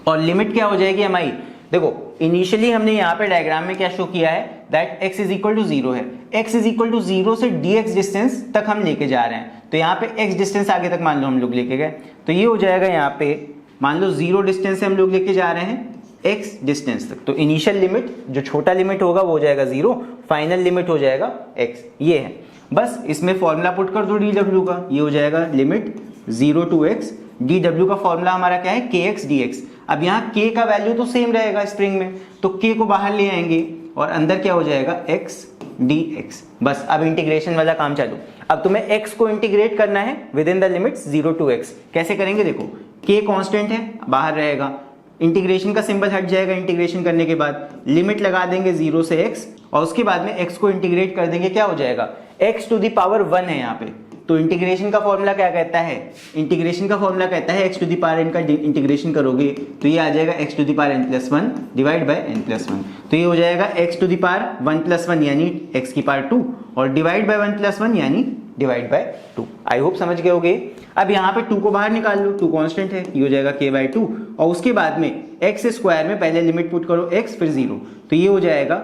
और लिमिट क्या हो जाएगी हमारी, देखो इनिशियली हमने यहाँ पे डायग्राम में क्या शो किया है, that x is equal to 0 है, x इज इक्वल टू 0 से dx डिस्टेंस तक हम लेके जा रहे हैं। तो यहाँ पे x डिस्टेंस आगे तक मान लो हम लोग लेके गए, तो ये हो जाएगा यहाँ पे मान लो 0 डिस्टेंस से हम लोग लेके जा रहे हैं x डिस्टेंस तक। तो इनिशियल लिमिट जो छोटा लिमिट होगा वो हो जाएगा 0, फाइनल लिमिट हो जाएगा x, ये है। बस इसमें फॉर्मूला पुट कर दो dw का, ये हो जाएगा लिमिट 0 टू x, dw का फॉर्मूला हमारा क्या है, kx dx। अब यहाँ k का वैल्यू तो सेम रहेगा स्प्रिंग में, तो k को बाहर ले आएंगे और अंदर क्या हो जाएगा, x dx। बस अब इंटीग्रेशन वाला काम चालू। अब तुम्हें x को इंटीग्रेट करना है within the limits 0 to x। कैसे करेंगे, देखो k कांस्टेंट है, बाहर रहेगा, इंटीग्रेशन का सिंबल हट जाएगा, इंटीग्रेशन करने के बाद लिमिट लगा देंगे 0 से x, और उसके बाद में x को इंटीग्रेट कर देंगे, क्या हो जाएगा, x टू द पावर 1 है यहाँ पे। तो इंटीग्रेशन का फॉर्मूला क्या कहता है, इंटीग्रेशन का फॉर्मूला कहता है x to the power n का इंटीग्रेशन करोगे तो ये आ जाएगा x to the power n+1 divide by n+1। तो ये हो जाएगा x टू द पावर 1+1 यानी x की पावर 2, और डिवाइड बाय 1+1 यानी डिवाइड बाय 2। आई होप समझ गए होगे। अब यहाँ पे 2 को बाहर निकाल लो, 2 कांस्टेंट है, ये हो जाएगा k/2, और उसके बाद में x स्क्वायर में पहले लिमिट पुट करो x फिर 0, तो ये हो जाएगा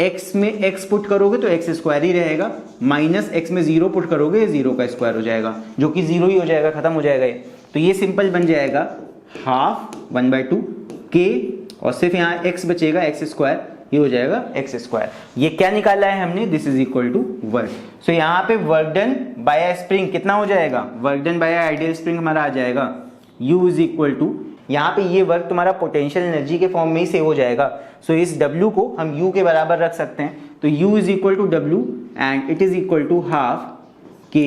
x में x पुट करोगे तो x स्क्वायर ही रहेगा, माइनस x में 0 पुट करोगे 0 का स्क्वायर हो जाएगा, जो कि 0 ही हो जाएगा, खत्म हो जाएगा ये। तो ये सिंपल बन जाएगा हाफ 1/2 k, और सिर्फ यहाँ x बचेगा x स्क्वायर, ये हो जाएगा x स्क्वायर। ये क्या निकाला है हमने, this is equal to work. So यहाँ पे वर्क डन बाय स्प्रिंग कितना हो जाएगा, work done by ideal spring हमारा आ जाएगा u इज इक्वल टू, यहाँ पे ये वर्क तुम्हारा पोटेंशियल एनर्जी के फॉर्म में ही सेव हो जाएगा। सो इस W को हम U के बराबर रख सकते हैं, तो U is equal to W and it is equal to half k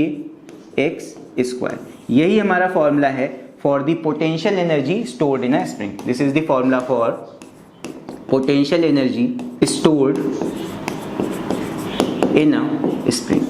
x square. यही हमारा फॉर्मूला है for the potential energy stored in a spring. This is the formula for potential energy stored in a spring.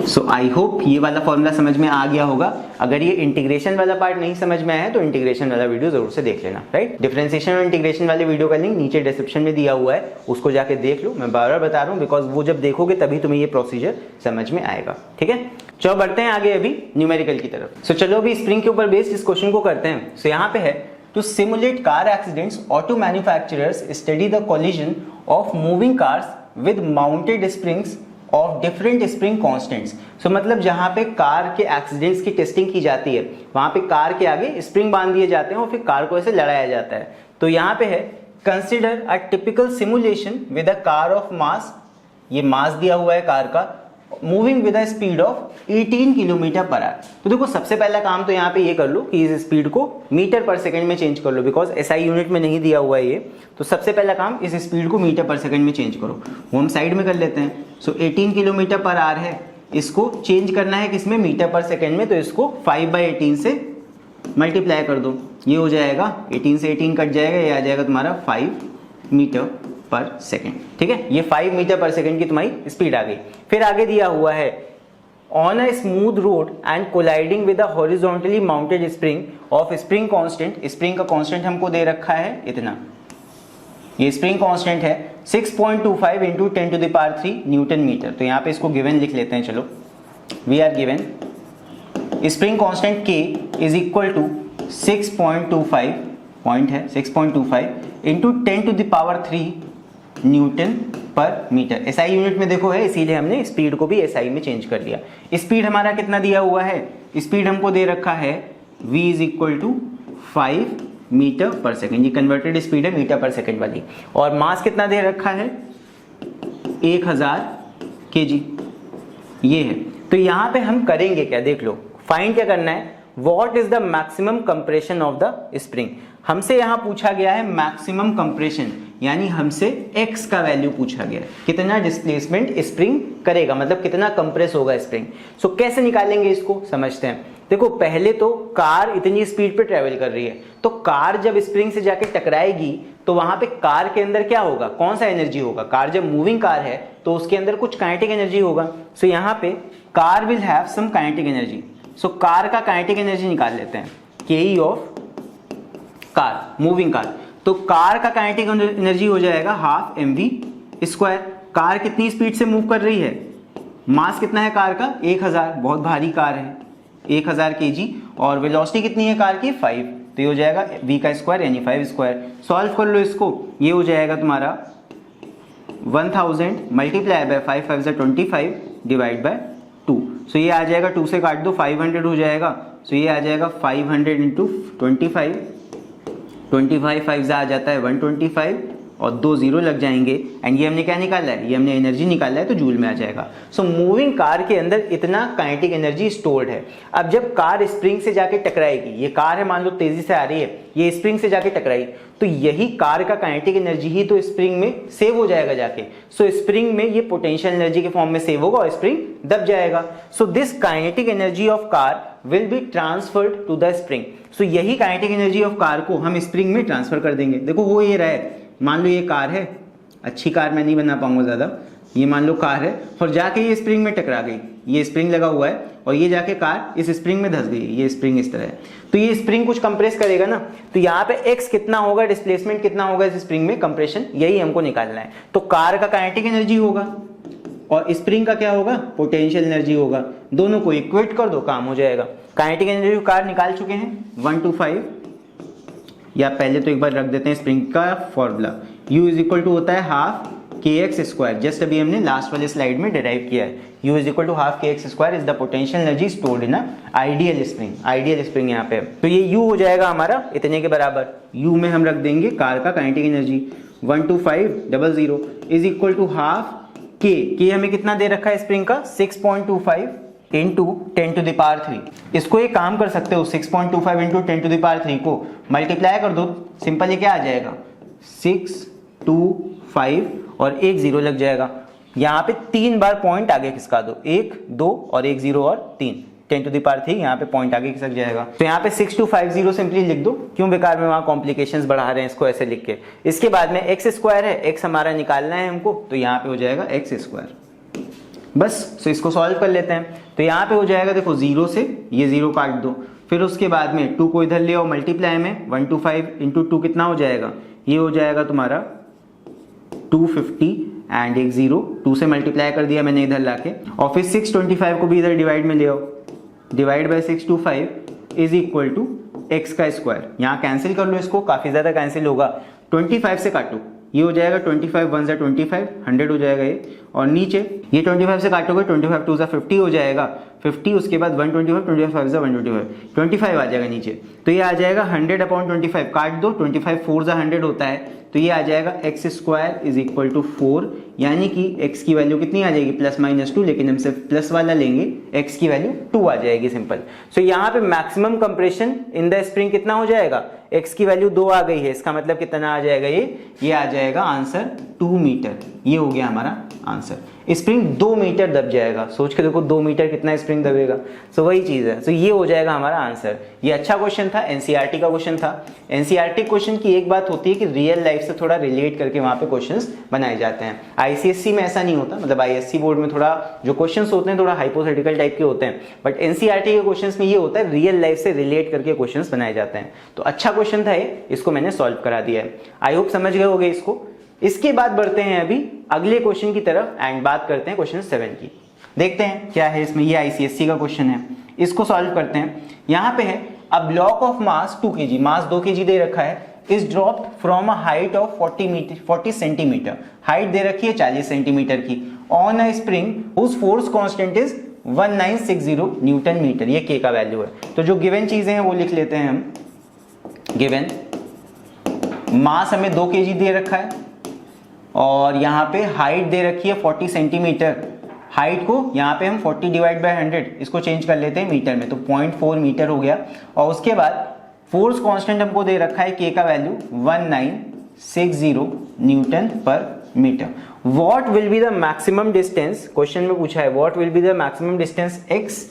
So I hope ये वाला formula समझ में आ गया होगा। अगर ये इंटीग्रेशन वाला पार्ट नहीं समझ में आया है तो इंटीग्रेशन वाला वीडियो जरूर से देख लेना, राइट। डिफरेंशिएशन और इंटीग्रेशन वाले वीडियो का लिंक नीचे डिस्क्रिप्शन में दिया हुआ है, उसको जाके देख लो। मैं बार बार बता रहा हूँ बिकॉज वो जब देखोगे तभी तुम्हें ये प्रोसीजर समझ में आएगा, ठीक है। चलो बढ़ते हैं आगे अभी न्यूमेरिकल की तरफ। सो चलो अभी स्प्रिंग के ऊपर बेस्ड इस क्वेश्चन को करते हैं। सो यहाँ पे है to simulate car accidents, auto manufacturers study the collision of moving cars with mounted springs of different spring constants. So मतलब जहां पे कार के एक्सीडेंट्स की टेस्टिंग की जाती है वहां पे कार के आगे स्प्रिंग बांध दिए जाते हैं और फिर कार को ऐसे लड़ाया जाता है। तो यहाँ पे है consider a typical simulation with a car of mass, ये मास दिया हुआ है कार का moving with a speed of 18 kilometre per hour. तो देखो सबसे पहला काम तो यहाँ पे ये कर लो कि इस स्पीड को मीटर पर सेकंड में चेंज कर लो, बिकॉज एसआई यूनिट में नहीं दिया हुआ है ये। तो सबसे पहला काम इस स्पीड को मीटर पर सेकंड में चेंज करो, वो हम साइड में कर लेते हैं। सो 18 किलोमीटर पर आवर है, इसको चेंज करना है किसमें, मीटर पर सेकंड में। तो इसको 5/18 से मल्टीप्लाई कर दो, ये हो जाएगा 18 से 18 कट जाएगा, ये आ जाएगा तुम्हारा 5 मीटर पर सेकेंड। ठीक है, ये 5 मीटर पर सेकेंड की तुम्हारी स्पीड आ गई। फिर आगे दिया हुआ है on a smooth road and colliding with a horizontally mounted spring of spring constant. Spring का कांस्टेंट हमको दे रखा है इतना, ये स्प्रिंग कांस्टेंट है 6.25 इंटू 10⁻³ न्यूटन मीटर। तो यहाँ पे इसको गिवन लिख लेते हैं, चलो we are given spring constant K is equal to 6.25 point है 6.25 into 10⁻³ newton per metre. SI unit में देखो है, इसीलिए हमने स्पीड को भी एसआई में चेंज कर लिया। स्पीड हमारा कितना दिया हुआ है, स्पीड हमको दे रखा है v is equal to 5 metre per second, ये कन्वर्टेड स्पीड है मीटर पर सेकेंड वाली। और मास कितना दे रखा है 1000 kg, ये है। तो यहाँ पे हम करेंगे क्या, देख लो, फाइंड क्या करना है, what is the maximum compression of the spring. हमसे यहाँ पूछा गया है मैक्सिमम कंप्रेशन, यानी हमसे x का वैल्यू पूछा गया है, कितना डिस्प्लेसमेंट स्प्रिंग करेगा, मतलब कितना कंप्रेस होगा स्प्रिंग। सो कैसे निकालेंगे इसको, समझते हैं। देखो पहले तो कार इतनी स्पीड पे ट्रेवल कर रही है, तो कार जब स्प्रिंग से जाके टकराएगी तो वहां पे कार के अंदर क्या होगा, कौन सा एनर्जी होगा। कार जब मूविंग कार है तो उसके अंदर कुछ काइनेटिक एनर्जी होगा। सो यहाँ पे car will have some kinetic energy. So car का काइनेटिक एनर्जी निकाल लेते हैं, K of car, moving car. तो कार का काइनेटिक एनर्जी हो जाएगा 12 mv²। कार कितनी स्पीड से मूव कर रही है, मास कितना है कार का 1000, बहुत भारी कार है 1000 kg, और वेलोसिटी कितनी है कार की 5, तो ये हो जाएगा v का स्क्वायर यानी 5²। सॉल्व कर लो इसको, ये हो जाएगा तुम्हारा 1000 मल्टीप्लाई बाय 5 5 25 डिवाइड बाय 2। सो ये आ जाएगा 2 से काट दो 500 हो जाएगा। सो ये आ जाएगा 500 इंटू 25, 25 5 आ जाता है 125 और 2 0 लग जाएंगे। एंड ये हमने क्या निकाला है, ये हमने एनर्जी निकाला है, तो जूल में आ जाएगा। सो मूविंग कार के अंदर इतना काइनेटिक एनर्जी स्टोर्ड है। अब जब कार स्प्रिंग से जाके टकराएगी, ये कार है मान लो तेजी से आ रही है, ये स्प्रिंग से जाके टकराई, तो यही कार का काइनेटिक एनर्जी ही तो स्प्रिंग में सेव हो जाएगा जाके। सो स्प्रिंग में ये पोटेंशियल एनर्जी के फॉर्म में सेव होगा और स्प्रिंग दब जाएगा। So this kinetic energy of car will be transferred to the spring. So यही काइनेटिक एनर्जी ऑफ कार को हम स्प्रिंग में ट्रांसफर कर देंगे। देखो हो ये रहा है, मान लो ये कार है, अच्छी कार मैं नहीं बना पाऊंगा ज्यादा, ये मान लो कार है और जाके ये स्प्रिंग में टकरा गई, ये स्प्रिंग लगा हुआ है और ये जाके कार इस स्प्रिंग में धस गई, ये स्प्रिंग इस तरह है, तो ये स्प्रिंग कुछ कंप्रेस करेगा ना, तो यहाँ पे x कितना होगा, डिस्प्लेसमेंट कितना होगा इस स्प्रिंग में, कंप्रेशन, यही हमको निकालना है। तो कार का काइनेटिक एनर्जी होगा और स्प्रिंग का क्या होगा, पोटेंशियल एनर्जी होगा। दोनों को इक्वेट कर दो, काम हो जाएगा। काइनेटिक एनर्जी कार निकाल चुके हैं 125, या पहले तो एक बार रख देते हैं स्प्रिंग का formula, u is equal to होता है 12 kx²। जस्ट अभी हमने लास्ट वाले स्लाइड में डिराइव किया है। u is equal to 12 kx² is the potential energy stored in ideal spring. Ideal spring यहाँ पे, तो ये u हो जाएगा हमारा इतने के बराबर। u में हम रख देंगे कार का kinetic energy 12500 is equal to 12 k हमें कितना दे रखा है स्प्रिंग का 6.25 इंटू 10⁻³। इसको ये काम कर सकते हो, 6.25 इंटू 10⁻³ को मल्टीप्लाई कर दो, सिंपल ये क्या आ जाएगा 625 और 1 0 लग जाएगा। यहाँ पे 3 बार पॉइंट आगे खिसका दो, 1 2 और 1 0 और 3, 10⁻³ यहाँ पे पॉइंट आगे खिसक जाएगा। तो यहाँ पे 6250 सिंपली लिख दो, क्यों बेकार में वहाँ कॉम्प्लिकेशंस बढ़ा रहे हैं इसको ऐसे लिख के। इसके बाद में x² है, x हमारा निकालना है हमको, तो यहाँ पे हो जाएगा x²। बस सो इसको सॉल्व कर लेते हैं। तो यहाँ पे हो जाएगा, देखो 0 से ये 0 काट दो, फिर उसके बाद में 2 को इधर ले आओ मल्टीप्लाई में, 125 इंटू 2 कितना हो जाएगा, ये हो जाएगा तुम्हारा 250 एंड 1 0, 2 से मल्टीप्लाई कर दिया मैंने इधर लाके, और फिर 625 को भी इधर डिवाइड में ले आओ, divide by 625 is equal to x का स्क्वायर। यहाँ कैंसिल कर लो इसको, काफी ज्यादा कैंसिल होगा, 25 से काटो, ये हो जाएगा 25 1 25 100 हो जाएगा ये, और नीचे ये 25 से काटोगे 25 टू 50 हो जाएगा, 50 उसके बाद 125, 25 से 125, 25 आ जाएगा नीचे। तो ये आ जाएगा 100/25, काट दो, 25 4 100 होता है, तो ये आ जाएगा x square is equal to 4, यानी कि x की वैल्यू कितनी आ जाएगी ±2, लेकिन हम सिर्फ प्लस वाला लेंगे, x की वैल्यू 2 आ जाएगी सिंपल। सो यहाँ पे maximum compression in the spring कितना हो जाएगा, x की वैल्यू 2 आ गई है, इसका मतलब कितना आ जाएगा, ये आ जाएगा आंसर 2 मीटर। ये हो गया हमारा आंसर। स्प्रिंग 2 मीटर दब जाएगा, सोच के देखो 2 मीटर कितना स्प्रिंग दबेगा। सो वही चीज है, सो ये हो जाएगा हमारा आंसर। ये अच्छा क्वेश्चन था, एनसीईआरटी का क्वेश्चन था। एनसीईआरटी क्वेश्चन की एक बात होती है कि रियल लाइफ से थोड़ा रिलेट करके वहां पे क्वेश्चंस बनाए जाते हैं। आईसीएससी में ऐसा नहीं होता, मतलब आईएससी बोर्ड में थोड़ा जो क्वेश्चंस होते हैं थोड़ा हाइपोथेटिकल टाइप के होते हैं, बट एनसीईआरटी के क्वेश्चंस में ये होता है रियल लाइफ से रिलेट करके क्वेश्चंस बनाए जाते हैं। तो अच्छा क्वेश्चन था ये, इसको मैंने सॉल्व करा दिया है। आई होप समझ गए होगे इसको। इसके बाद बढ़ते हैं अभी अगले क्वेश्चन की तरफ एंड बात करते हैं क्वेश्चन 7 की। देखते हैं क्या है इसमें। ये आईसीएससी का क्वेश्चन है, इसको सॉल्व करते हैं। यहाँ पे है a block of mass 2 kg, mass 2 kg दे रखा है, is dropped from a height of 40 centimetre, height दे रखी है 40 सेंटीमीटर की, on a spring whose force constant is 1960 newton metre. ये के का वैल्यू है। तो जो गिवन चीजें हैं वो लिख लेते हैं हम। गिवन मास हमें 2 kg दे रखा है और यहाँ पे हाइट दे रखी है 40 सेंटीमीटर। हाइट को यहाँ पे हम 40/100 इसको चेंज कर लेते हैं मीटर में, तो 0.4 मीटर हो गया। और उसके बाद फोर्स कांस्टेंट हमको दे रखा है के का value 1960 newton per metre. What will be the maximum distance, question में पूछा है what will be the maximum distance x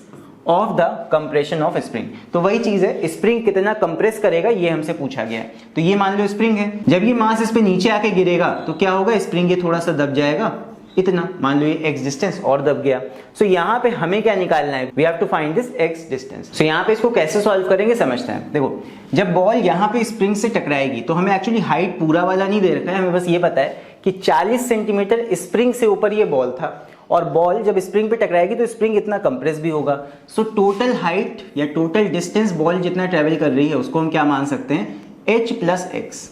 of the compression of spring. तो वही चीज है, स्प्रिंग कितना कंप्रेस करेगा ये हमसे पूछा गया है। तो ये मान लो स्प्रिंग है, जब ये मास इस पे नीचे आके गिरेगा तो क्या होगा, स्प्रिंग ये थोड़ा सा दब जाएगा, इतना मान लो ये x डिस्टेंस और दब गया। सो यहाँ पे हमें क्या निकालना है, we have to find this x distance. So यहाँ पे इसको कैसे सॉल्व करेंगे समझते हैं। देखो जब बॉल यहाँ पे स्प्रिंग से टकराएगी तो हमें एक्चुअली हाइट पूरा वाला नहीं दे रखा है, हमें बस ये पता है कि 40 सेंटीमीटर स्प्रिंग से ऊपर ये बॉल था, और बॉल जब स्प्रिंग पे टकराएगी तो स्प्रिंग इतना कंप्रेस भी होगा। सो टोटल हाइट या टोटल डिस्टेंस बॉल जितना ट्रेवल कर रही है उसको हम क्या मान सकते हैं, h + x,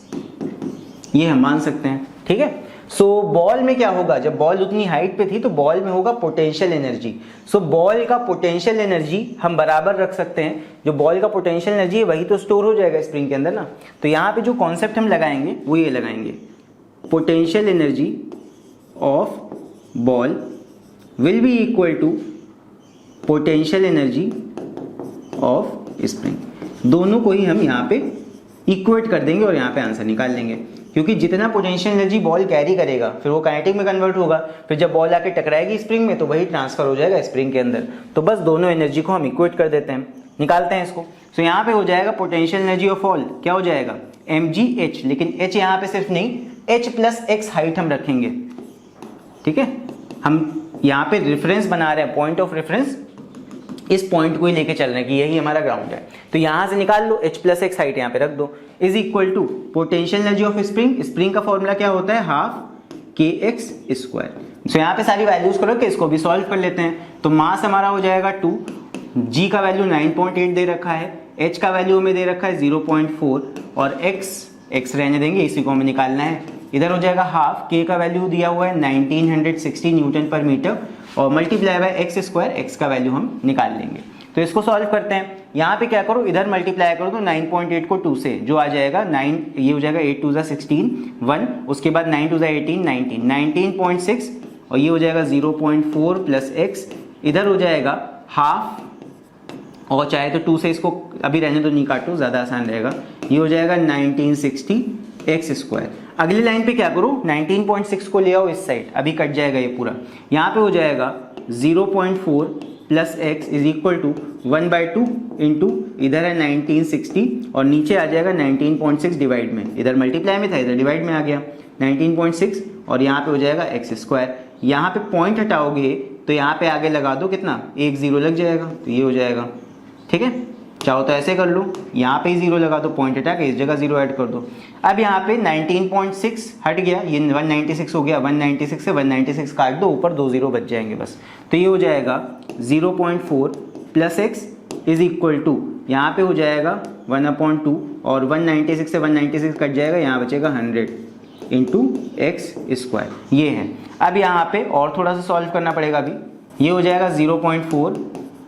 ये हम मान सकते हैं। ठीक है। सो बॉल में क्या होगा, जब बॉल उतनी हाइट पे थी तो बॉल में होगा पोटेंशियल एनर्जी। सो बॉल का पोटेंशियल एनर्जी हम बराबर रख सकते हैं, जो बॉल का पोटेंशियल एनर्जी है वही तो स्टोर हो जाएगा स्प्रिंग के अंदर ना। तो यहाँ पे जो कॉन्सेप्ट हम लगाएंगे वो ये लगाएंगे, potential energy of ball will be equal to potential energy of spring। दोनों को ही हम यहाँ पे इक्वेट कर देंगे और यहाँ पे आंसर निकाल लेंगे, क्योंकि जितना पोटेंशियल एनर्जी बॉल कैरी करेगा फिर वो काइनेटिक में कन्वर्ट होगा, फिर जब बॉल आके टकराएगी स्प्रिंग में तो वही ट्रांसफर हो जाएगा स्प्रिंग के अंदर। तो बस दोनों एनर्जी को हम इक्वेट कर देते हैं, निकालते हैं इसको। सो यहाँ पे हो जाएगा पोटेंशियल एनर्जी ऑफ बॉल क्या हो जाएगा, mgh, लेकिन h यहाँ पे सिर्फ नहीं, h + x हाइट हम रखेंगे। ठीक है, हम यहाँ पे रेफरेंस बना रहे हैं, पॉइंट ऑफ रेफरेंस इस पॉइंट को ही लेके चल रहे हैं कि यही हमारा ग्राउंड है। तो यहाँ से निकाल लो, h + x हाइट यहाँ पे रख दो, is equal to potential energy of spring. Spring का फॉर्मूला क्या होता है, ½ kx²। सो यहाँ पे सारी वैल्यूज करो कि इसको भी सॉल्व कर लेते हैं। तो मास हमारा हो जाएगा 2, g का वैल्यू 9.8 दे रखा है, h का वैल्यू हमें दे रखा है 0.4 और x रहने देंगे, इसी को हमें निकालना है। इधर हो जाएगा ½ k का वैल्यू दिया हुआ है 1960 न्यूटन पर मीटर और मल्टीप्लाई बाय x², x का वैल्यू हम निकाल लेंगे। तो इसको सॉल्व करते हैं। यहाँ पे क्या करो, इधर मल्टीप्लाई करो तो 9.8 को 2 से, जो आ जाएगा 9, ये हो जाएगा 8 × 2 = 16 1, उसके बाद 9 × 2 = 18 19.6 और ये हो जाएगा 0.4 + x, इधर हो जाएगा ½ और चाहे तो 2 से इसको अभी रहने तो नहीं काटो, ज़्यादा आसान रहेगा। ये हो जाएगा 1960 x²। अगली लाइन पे क्या करो, 19.6 को ले आओ इस साइड, अभी कट जाएगा ये पूरा। यहाँ पे हो जाएगा 0.4 + x is equal to 1/2 into इधर है 1960 और नीचे आ जाएगा 19.6 डिवाइड में, इधर मल्टीप्लाई में था इधर डिवाइड में आ गया 19.6 और यहाँ पे हो जाएगा x²। यहाँ पे पॉइंट हटाओगे तो यहाँ पे आगे लगा दो कितना, 1 0 लग जाएगा, तो ये हो जाएगा। ठीक है, चाहो तो ऐसे कर लो, यहाँ पे ही 0 लगा दो, पॉइंट हटा के इस जगह 0 ऐड कर दो। अब यहाँ पे 19.6 हट गया, ये 196 हो गया, 196 से 196 काट दो, ऊपर 2 0 बच जाएंगे बस। तो ये हो जाएगा 0.4 + x इज इक्वल टू, यहाँ पे हो जाएगा 1/2 और 196 से 196 कट जाएगा, यहाँ बचेगा 100। इंटू एक्स स्क्वायर ये है। अब यहाँ पे और थोड़ा सा सॉल्व करना पड़ेगा। अभी ये हो जाएगा 0.4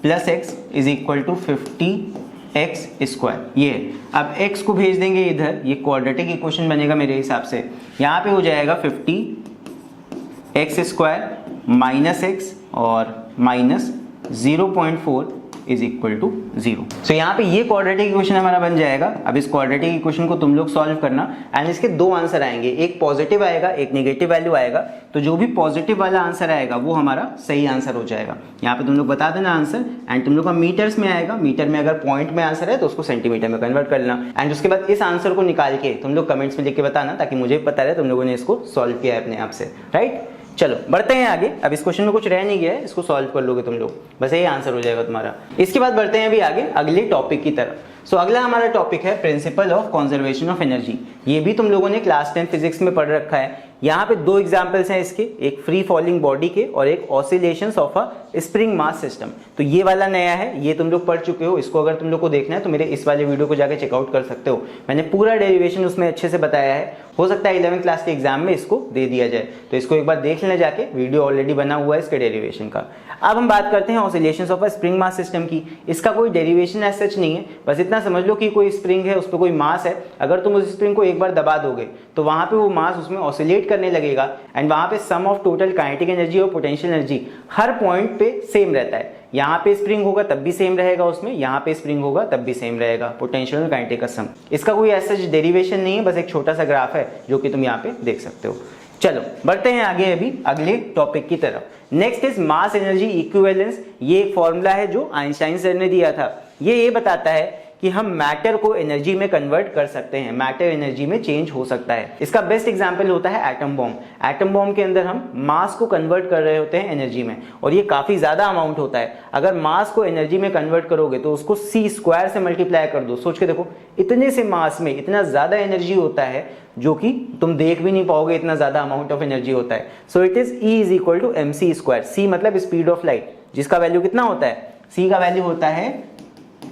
plus X is equal to 50 X square ये है। अब x को भेज देंगे इधर, ये क्वाड्रेटिक इक्वेशन बनेगा मेरे हिसाब से। यहाँ पे हो जाएगा 50 एक्स स्क्वायर माइनस एक्स और माइनस 0.4 इज इक्वल टू 0। सो यहाँ पे ये क्वाड्रेटिक इक्वेशन हमारा बन जाएगा। अब इस क्वाड्रेटिक इक्वेशन को तुम लोग सॉल्व करना एंड इसके दो आंसर आएंगे, एक पॉजिटिव आएगा एक नेगेटिव वैल्यू आएगा। तो जो भी पॉजिटिव वाला आंसर आएगा वो हमारा सही आंसर हो जाएगा। यहाँ पे तुम लोग बता देना आंसर एंड तुम लोग का मीटर्स में आएगा। मीटर में अगर पॉइंट में आंसर है तो उसको सेंटीमीटर में कन्वर्ट कर लेना एंड उसके बाद इस आंसर को निकाल के तुम लोग कमेंट्स में लिख के बताना ताकि मुझे पता रहे तुम लोगों ने इसको सॉल्व किया है अपने आप से, राइट। चलो बढ़ते हैं आगे। अब इस क्वेश्चन में कुछ रह नहीं गया है, इसको सॉल्व कर लोगे तुम लोग, बस यही आंसर हो जाएगा तुम्हारा। इसके बाद बढ़ते हैं अभी आगे अगले टॉपिक की तरफ। सो अगला हमारा टॉपिक है principle of conservation of energy. ये भी तुम लोगों ने क्लास 10 फिजिक्स में पढ़ रखा है। यहाँ पे दो एग्जांपल्स हैं इसके, एक फ्री फॉलिंग बॉडी के और एक oscillations of a spring mass system. तो ये वाला नया है, ये तुम लोग पढ़ चुके हो। इसको अगर तुम लोग को देखना है तो मेरे इस वाले वीडियो को जाकर चेकआउट कर सकते हो। मैंने पूरा डेरिवेशन उसमें अच्छे से बताया है। हो सकता है 11th क्लास के एग्जाम में इसको दे दिया जाए, तो इसको एक बार देख लेना जाके, वीडियो ऑलरेडी बना हुआ है इसके डेरिवेशन का। अब हम बात करते हैं oscillations of a spring mass system की। इसका कोई डेरिवेशन एज सच नहीं है, बस इतना समझ लो कि कोई स्प्रिंग है, उस पर कोई मास है। अगर तुम उस स्प्रिंग को एक बार दबा दोगे तो वहां पे वो मास उसमें ऑसिलेट करने लगेगा एंड वहां पे सम ऑफ टोटल काइनेटिक एनर्जी और पोटेंशियल एनर्जी हर पॉइंट पे सेम रहता है। यहाँ पे स्प्रिंग होगा तब भी सेम रहेगा उसमें, यहाँ पे स्प्रिंग होगा तब भी सेम रहेगा, पोटेंशियल और काइनेटिक का सम। इसका कोई ऐसा डेरिवेशन नहीं है, बस एक छोटा सा ग्राफ है जो कि तुम यहाँ पे देख सकते हो। चलो बढ़ते हैं आगे अभी अगले टॉपिक की तरफ। Next is mass energy equivalence. ये एक फॉर्मूला है जो आइंस्टाइन सर ने दिया था। ये बताता है कि हम मैटर को एनर्जी में कन्वर्ट कर सकते हैं, मैटर एनर्जी में चेंज हो सकता है। इसका बेस्ट एग्जांपल होता है एटम बॉम्ब। एटम बॉम्ब के अंदर हम मास को कन्वर्ट कर रहे होते हैं एनर्जी में, और ये काफी ज्यादा अमाउंट होता है। अगर मास को एनर्जी में कन्वर्ट करोगे तो उसको c² से मल्टीप्लाई कर दो। सोच के देखो, इतने से मास में इतना ज्यादा एनर्जी होता है जो कि तुम देख भी नहीं पाओगे, इतना ज्यादा अमाउंट ऑफ एनर्जी होता है। So it is E is equal to mc²। c मतलब स्पीड ऑफ लाइट, जिसका वैल्यू कितना होता है, c का वैल्यू होता है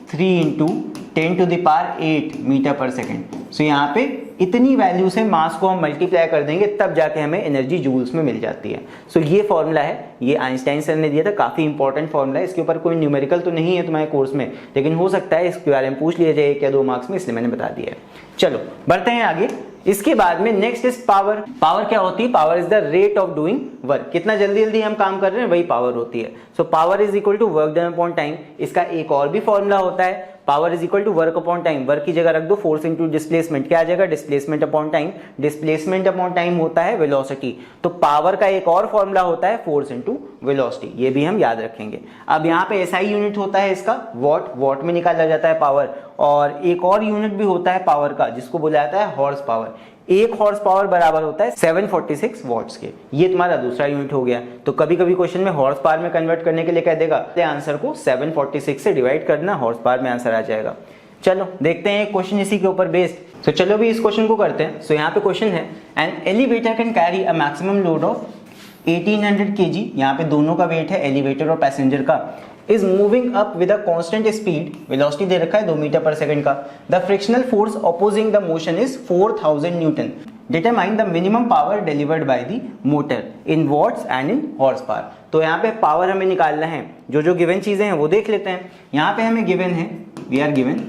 3 × 10⁸ मीटर पर सेकेंड। सो यहाँ पे इतनी वैल्यू से मास को हम मल्टीप्लाई कर देंगे तब जाके हमें एनर्जी जूल्स में मिल जाती है। सो ये फॉर्मूला है, ये आइंस्टाइन सर ने दिया था, काफी इंपॉर्टेंट फॉर्मूला है। इसके ऊपर कोई न्यूमेरिकल तो नहीं है तुम्हारे कोर्स में, लेकिन हो सकता है इसके बारे में पूछ लिया जाए 1 या 2 मार्क्स में, इसलिए मैंने बता दिया है। चलो बढ़ते हैं आगे। इसके बाद में नेक्स्ट इज पावर। पावर क्या होती है? Power is the rate of doing work. कितना जल्दी जल्दी हम काम कर रहे हैं वही पावर होती है। So power is equal to work done upon time. इसका एक और भी फॉर्मूला होता है, power is equal to work upon time. Work की जगह रख दो फोर्स इंटू डिस्प्लेसमेंट। क्या आ जाएगा? Displacement upon time. Displacement upon time होता है वेलोसिटी। तो पावर का एक और फॉर्मूला होता है फोर्स इंटू वेलोसिटी। ये भी हम याद रखेंगे। अब यहाँ पे SI यूनिट होता है इसका वॉट। वॉट में निकाला जाता है पावर। और एक और यूनिट भी होता है पावर का जिसको बोला जाता है हॉर्स पावर। 1 हॉर्स पावर बराबर होता है 746 वॉट्स के। ये तुम्हारा दूसरा यूनिट हो गया। तो कभी कभी क्वेश्चन में हॉर्स पावर में कन्वर्ट करने के लिए कह देगा, आंसर को 746 से डिवाइड करना, हॉर्स पावर में आंसर आ जाएगा। चलो देखते हैं क्वेश्चन इसी के ऊपर बेस्ड। तो चलो भी इस क्वेश्चन को करते हैं। सो यहाँ पे क्वेश्चन है, an elevator can carry a maximum load of 1800 kg। यहाँ पे दोनों का वेट है, एलिवेटर और पैसेंजर का। Is moving up with a constant speed. Velocity दे रखा है 2 मीटर पर सेकंड का। The frictional force opposing the motion is 4000 newton. Determine the minimum power delivered by the motor in watts and in horse power. तो यहाँ पे power हमें निकालना है। जो जो गिवन चीजें हैं वो देख लेते हैं। यहाँ पे हमें गिवन है, वी आर गिवन,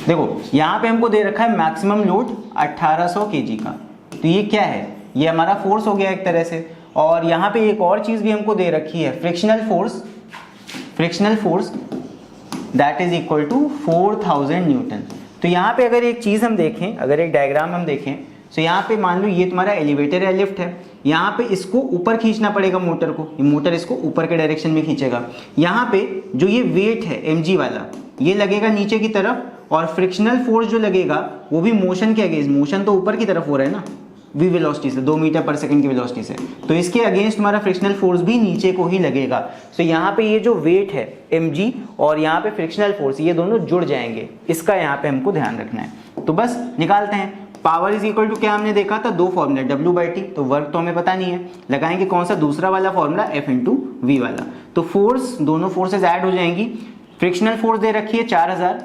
देखो यहाँ पे हमको दे रखा है मैक्सिमम लोड 1800 kg का। तो ये क्या है? ये हमारा फोर्स हो गया एक तरह से। और यहाँ पे एक और चीज भी हमको दे रखी है, frictional force. Frictional force that is equal to 4000 newton. तो यहाँ पे अगर एक चीज हम देखें, अगर एक डायग्राम हम देखें, तो यहाँ पे मान लो ये तुम्हारा एलिवेटर है, लिफ्ट है। यहाँ पे इसको ऊपर खींचना पड़ेगा मोटर को, ये मोटर इसको ऊपर के डायरेक्शन में खींचेगा। यहाँ पे जो ये वेट है mg वाला, ये लगेगा नीचे की तरफ, और फ्रिक्शनल फोर्स जो लगेगा वो भी मोशन के अगेंस्ट, मोशन तो ऊपर की तरफ हो रहा है ना v वेलोसिटी से, 2 मीटर पर सेकंड की वेलोसिटी से, तो इसके अगेंस्ट हमारा फ्रिक्शनल फोर्स भी नीचे को ही लगेगा। तो यहाँ पे ये जो वेट है mg और यहाँ पे फ्रिक्शनल फोर्स, ये दोनों जुड़ जाएंगे। इसका यहाँ पे हमको ध्यान रखना है। तो बस निकालते हैं। पावर इज इक्वल टू क्या हमने देखा था? 2 फॉर्मूला, W/T। तो वर्क तो हमें पता नहीं है, लगाएंगे कौन सा? दूसरा वाला फॉर्मूला, F × V वाला। तो फोर्स, दोनों फोर्सेज ऐड हो जाएंगी। फ्रिक्शनल फोर्स दे रखी है 4000,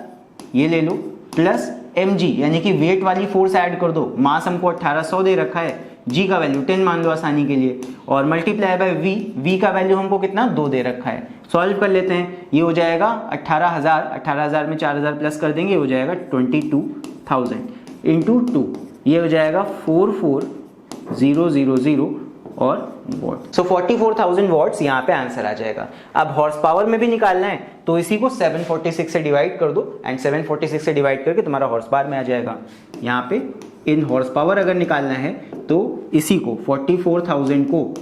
ये ले लो, प्लस mg यानी कि वेट वाली फोर्स ऐड कर दो, मास हमको 1800 दे रखा है, g का वैल्यू 10 मान लो आसानी के लिए, और मल्टीप्लाई बाय v का वैल्यू हमको कितना 2 दे रखा है। सॉल्व कर लेते हैं, ये हो जाएगा 18,000 में 4000 प्लस कर देंगे, हो जाएगा 22,000 इंटू 2, ये हो जाएगा 44,000 और वॉट। सो 44,000 वॉट्स यहाँ पे आंसर आ जाएगा। अब हॉर्स पावर में भी निकालना है तो इसी को 746 से डिवाइड कर दो, एंड 746 से डिवाइड करके तुम्हारा हॉर्स पावर में आ जाएगा। यहाँ पे इन हॉर्स पावर अगर निकालना है तो इसी को 44,000 को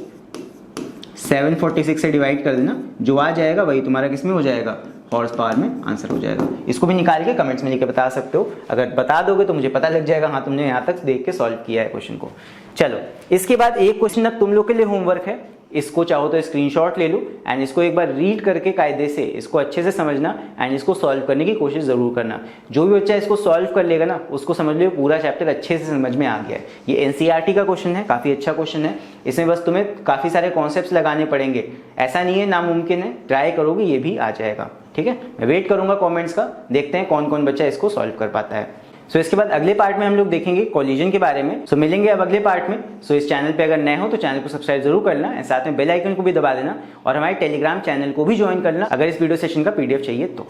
746 से डिवाइड कर देना, जो आ जाएगा वही तुम्हारा किस में हो जाएगा, हॉर्स पावर में आंसर हो जाएगा। इसको भी निकाल के कमेंट्स में लिख के बता सकते हो, अगर बता दोगे तो मुझे पता लग जाएगा हाँ तुमने यहाँ तक देख के सॉल्व किया है क्वेश्चन को। चलो इसके बाद एक क्वेश्चन अब तुम लोग के लिए होमवर्क है, इसको चाहो तो स्क्रीनशॉट ले लो एंड इसको एक बार रीड करके कायदे से इसको अच्छे से समझना एंड इसको सॉल्व करने की कोशिश जरूर करना। जो भी बच्चा इसको सॉल्व कर लेगा ना उसको समझ लो पूरा चैप्टर अच्छे से समझ में आ गया है। ये एनसीईआरटी का क्वेश्चन है, काफी अच्छा क्वेश्चन है, इसमें बस तुम्हें काफी सारे कॉन्सेप्ट्स लगाने पड़ेंगे, ऐसा नहीं है नामुमकिन है, ट्राई करोगे ये भी आ जाएगा। ठीक है, मैं वेट करूंगा कॉमेंट्स का, देखते हैं कौन कौन बच्चा इसको सॉल्व कर पाता है। सो इसके बाद अगले पार्ट में हम लोग देखेंगे कोलिजन के बारे में। सो मिलेंगे अब अगले पार्ट में। सो इस चैनल पे अगर नए हो तो चैनल को सब्सक्राइब जरूर करना एंड साथ में बेल आइकन को भी दबा देना और हमारे टेलीग्राम चैनल को भी ज्वाइन करना अगर इस वीडियो सेशन का पीडीएफ चाहिए तो।